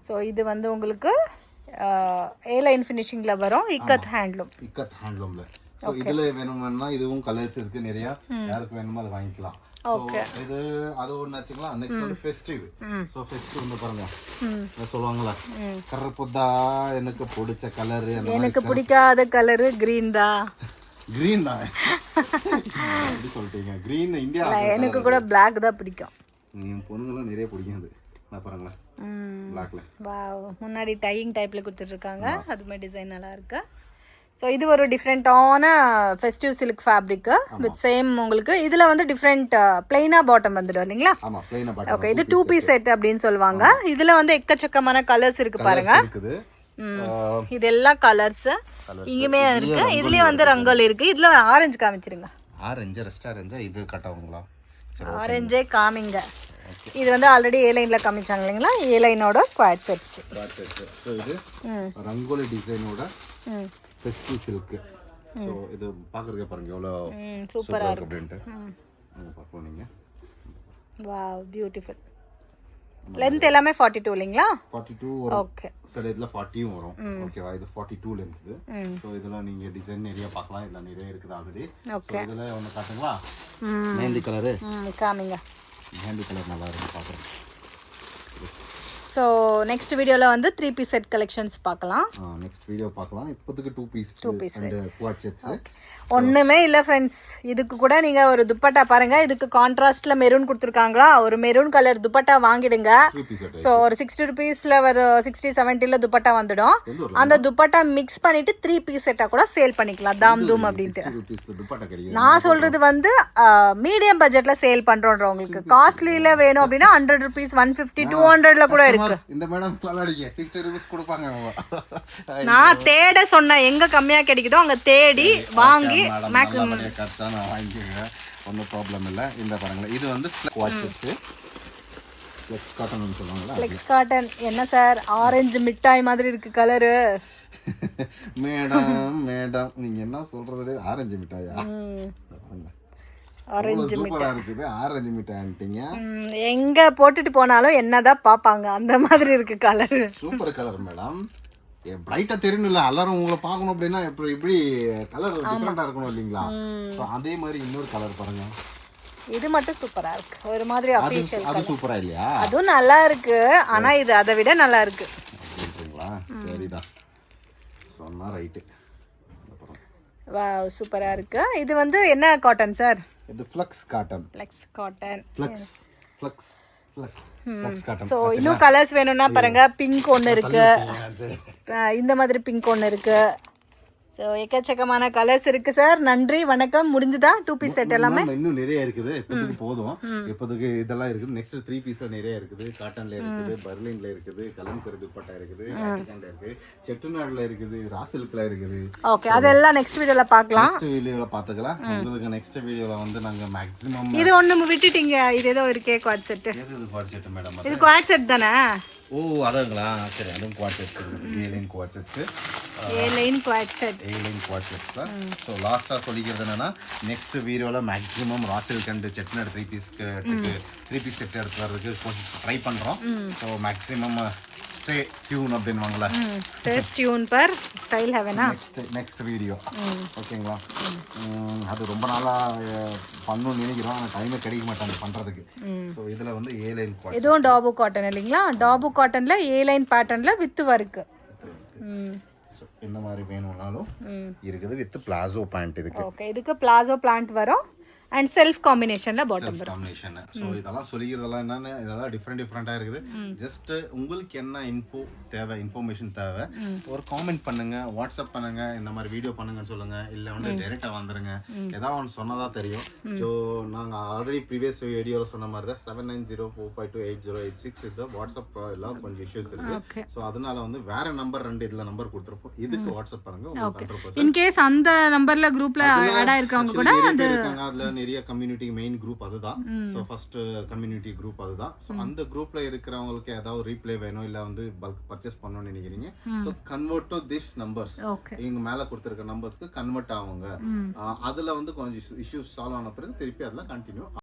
சோ இது வந்து உங்களுக்கு ஏ லைன் ஃபினிஷிங்ல வரும். இக்கத் ஹேண்ட்லூம்ல. சோ இதுல வேணும்னா இதுவும் கலர்ஸ் இருக்கு நிறைய. யாருக்கு வேணுமோ அதை வாங்கிக்கலாம். இது அது ஒண்ணு ஆச்சுங்களா. நெக்ஸ்ட் வந்து ஃபெஸ்டிவ். சோ ஃபெஸ்டிவ் வந்து பாருங்க, சொல்லுவாங்களா, கருப்புதா எனக்கு பிடிச்ச கலர். எனக்கு பிடிக்காத கலர் கிரீன் தான். கிரீன் தான் எப்படி சொல்லிட்டீங்க? Green India. எனக்கு கூட Black தான் பிடிக்கும். என் பொண்ணுங்களாம் நிறைய பிடிக்கும் அது. நான் பாருங்களேன், Blackல. வாவ், முன்னாடி டையிங் டைப்ல கொடுத்துருக்காங்க. அதுமே டிசைன் நல்லா இருக்கு. ஸோ இது ஒரு டிஃப்ரெண்ட்டான festive silk fabric with same. உங்களுக்கு இதில் வந்து டிஃப்ரெண்ட் பிளைனாக பாட்டம் வந்துடும் இல்லைங்களா. ஓகே, இது 2 பீஸ் செட் அப்படின்னு சொல்லுவாங்க. இதில் வந்து எக்கச்சக்கமான கலர்ஸ் இருக்கு பாருங்க. இதெல்லாம் கலர்ஸ் இங்கேயுமே இருக்கு. இதுலயே வந்து ரங்கோலி இருக்கு. இதுல ஆரஞ்சு காமிச்சிருங்க. ஆரஞ்சு ரெஸ்ட் ஆரஞ்சா இது கட்டாவுங்களா? ஆரஞ்சே காமிங்க. இது வந்து ஆல்ரெடி ஏ லைன்ல காமிச்சாங்க இல்லைங்களா. ஏ லைனோட குவாட் செட்ஸ். ஸோ இது ரங்கோலி டிசைனோட ஃபெஸ்டிவ் சில்க். ஸோ இது பார்க்கறதுக்கே பாருங்க எவ்வளோ சூப்பரா இருக்கு அப்படின்ட்டு பார்ப்போம் நீங்க. Wow, beautiful. லென்த் எல்லாமே 42 இல்லைங்களா. 42 வரும். ஓகே, சரி, இதுல 40 வரும். ஓகேவா, இது 42 லென்த். சோ இதெல்லாம் நீங்க டிசைன் நிறைய பார்க்கலாம். இதெல்லாம் நிறைய இருக்குது ஆல்ரெடி. சோ இதுல ஒன்னு காட்டுங்களா, மெஹந்தி கலர். காமிங்க. மெஹந்தி கலர் நல்லா இருக்கு பாக்குறேன். ஸோ நெக்ஸ்ட் வீடியோவில் வந்து 3 பீஸ் செட் கலெக்ஷன்ஸ் பார்க்கலாம். நெக்ஸ்ட் வீடியோ பார்க்கலாம். இப்போதைக்கு 2 பீஸ் அண்ட் குவாட் செட்ஸ். ஒன்றுமே இல்லை ஃப்ரெண்ட்ஸ். இதுக்கு கூட நீங்கள் ஒரு துப்பட்டா பாருங்கள். இதுக்கு கான்ட்ராஸ்ட்டில் மெரூன் கொடுத்துருக்காங்களா. ஒரு மெரூன் கலர் துப்பட்டா வாங்கிடுங்க. ஸோ ஒரு 60 ருபீஸில் ஒரு 60-70ல் துப்பட்டா வந்துடும். அந்த துப்பட்டா மிக்ஸ் பண்ணிவிட்டு 3 பீஸ் செட்டாக கூட சேல் பண்ணிக்கலாம். தாம் தூம் அப்படின்ட்டு. நான் சொல்கிறது வந்து மீடியம் பட்ஜெட்டில் சேல் பண்ணுறோன்றவங்களுக்கு. காஸ்ட்லியில் வேணும் அப்படின்னா 100 ருபீஸ், 150, 200ல கூட இருக்கு. இந்த மேடம் கலாடிங்க 60 ரூபீஸ் கொடுப்பாங்க. நான் தேட சொன்ன எங்க கம்மியா கிடைக்குதோ அங்க தேடி வாங்கி மேக்ஸிமம் கரெக்ட்டா நான் வாங்கிங்க. ஒன்றும் ப்ராப்ளம் இல்லை. இந்த பாருங்க, இது வந்து வாட்சஸ் ஃப்ளெக்ஸ் காட்டன் சொல்லுவாங்களா. ஃப்ளெக்ஸ் காட்டன் என்ன சார், ஆரஞ்சு மிட்டாய் மாதிரி இருக்கு கலரு. மேடம் நீங்க என்ன சொல்றது, ஆரஞ்சு மிட்டாயா? ஆரஞ்சு மிட்டாய் இருக்குது. ஆரஞ்சு மிட்டாய்ட்டீங்க. எங்க போட்டுட்டு போனாலும் என்னதான் பாப்பாங்க, அந்த மாதிரி இருக்கு கலர். Super colour madam. பிரைட்டா தெரியணும்ல, எல்லாரும் உங்களை பார்க்கணும் அப்படின்னா இப்படி கலர் டிஃபரெண்டா இருக்கணும் இல்லைங்களா. அதே மாதிரி இன்னொரு கலர் பாருங்க. இது மட்டும் சூப்பரா இருக்கு. ஒரு மாதிரி அபிஷியல். அது சூப்பரா இல்லையா? அதுவும் நல்லா இருக்கு. ஆனா இது அதை விட நல்லா இருக்கு. அப்படிங்களா? சரிதான், சொன்னா ரைட். வாவ், சூப்பரா இருக்கு. இது வந்து என்ன காட்டன் சார்? இது flux cotton. Flux cotton. Flux flux cotton so இன்னும் கலர்ஸ் வேணும்னா பாருங்க, பிங்க் ஒன்று இருக்கு, இந்த மாதிரி பிங்க் ஒன்று இருக்கு. ஸோ எக்கச்சக்கமான கலர்ஸ் இருக்கு சார். நன்றி, வணக்கம். முடிஞ்சுதா 2 பீஸ் செட் எல்லாமே? இன்னும் நிறைய இருக்குது, இப்போதைக்கு போதும். இப்போதைக்கு இதெல்லாம் இருக்குது. நெக்ஸ்ட் 3 பீஸ்ல நிறைய இருக்குது. காட்டன்ல இருக்குது, பர்லின்ல இருக்குது, கலம்கரி துப்பட்டா இருக்குது, ஆட்டிகன்ல இருக்கு, செட்டிநாடுல இருக்குது, ராசில்க்ல இருக்குது. ஓகே, அதெல்லாம் நெக்ஸ்ட் வீடியோல பார்க்கலாம். நெக்ஸ்ட் வீடியோல பாத்துக்கலாம். உங்களுக்கு நெக்ஸ்ட் வீடியோல வந்து நாங்க மேக்ஸிமம் இது ஒண்ணு விட்டுட்டீங்க, இது ஏதோ இருக்கே குவாட் செட். எது குவாட் செட் மேடம்? இது குவாட் செட் தானே? ஓ அதுங்களா, சரி. அதுவும் quad set, airline quad set, airline quad set, airline quad set தான். ஸோ லாஸ்ட்டாக சொல்லிக்கிறது என்னன்னா, நெக்ஸ்ட் வீடியோவில் மேக்ஸிமம் ராசில் கண்டு செட்னட் 3 பீஸ் செட் எடுத்து வர்றதுக்கு ட்ரை பண்ணுறோம். ஸோ மேக்ஸிமம் ஸ்டே டியூன் அப்படின்வாங்களா, ஸ்டே டியூன் பர் ஸ்டைல் ஹெவனா நெக்ஸ்ட் வீடியோ. ஓகேங்களா? அது ரொம்ப நாளாக பண்ணணும்னு நினைக்கிறோம், ஆனால் டைமே கிடைக்க மாட்டாங்க பண்ணுறதுக்கு. ஸோ இதில் வந்து ஏலைன் குவாட், இதுவும் டாபு காட்டன் இல்லைங்களா? டாபு காட்டன்ல ஏலைன் பேட்டர்ன்ல வித் ஒர்க். இந்த மாதிரி வேணும்னாலும் இருக்குது, வித் பிளாசோ பேண்ட் இதுக்கு. ஓகே, இதுக்கு பிளாசோ பேண்ட் வரும் அண்ட் செல்ஃப் காம்பினேஷன்ல பாட்டம் வரும். காம்பினேஷன். ஸோ இதெல்லாம் சொல்லிக்கிறதெல்லாம் என்னன்னு, இதெல்லாம் டிஃப்ரெண்டாக இருக்குது. ஜஸ்ட் உங்களுக்கு என்ன இன்ஃபர்மேஷன் தேவை, ஒரு காமெண்ட் பண்ணுங்க, வாட்ஸ்அப் பண்ணுங்க, இந்த மாதிரி வீடியோ பண்ணுங்கன்னு சொல்லுங்க, இல்லை வந்து டைரெக்டாக வந்துருங்க. ஏதாவது ஒன்று சொன்னதா தெரியும். ஸோ நாங்கள் ஆல்ரெடி ப்ரீவியஸ் வீடியோவில் சொன்ன மாதிரி தான் 7904528086 இது வாட்ஸ்அப் எல்லாம் கொஞ்சம் இஷ்யூஸ் இருக்கு. ஸோ அதனால வந்து வேற நம்பர் 2 இதில் நம்பர் கொடுத்துருப்போம், இதுக்கு வாட்ஸ்அப் பண்ணுங்க. உங்களுக்கு இன் கேஸ் அந்த நம்பர்ல குரூப்ல ஆட் ஆயிருக்கவங்க கூட அதுல நிறைய கம்யூனிட்டி மெயின் குரூப் அதுதான். ஸோ ஃபர்ஸ்ட் கம்யூனிட்டி குரூப் அதுதான். ஸோ அந்த குரூப்ல இருக்கிறவங்களுக்கு ஏதாவது ரீப்ளே வேணும், இல்லை வந்து பல்க் பர்ச்சேஸ் பண்ணணும்னு நினைக்கிறீங்க, so convert to this numbers, இவங்க மேல கொடுத்துருக்க நம்பர்ஸ்க்கு கன்வெர்ட் ஆகுங்க. அதுல வந்து கொஞ்சம் இஷ்யூஸ் சால்வ் ஆன பிறகு திருப்பி அதில் கண்டினியூ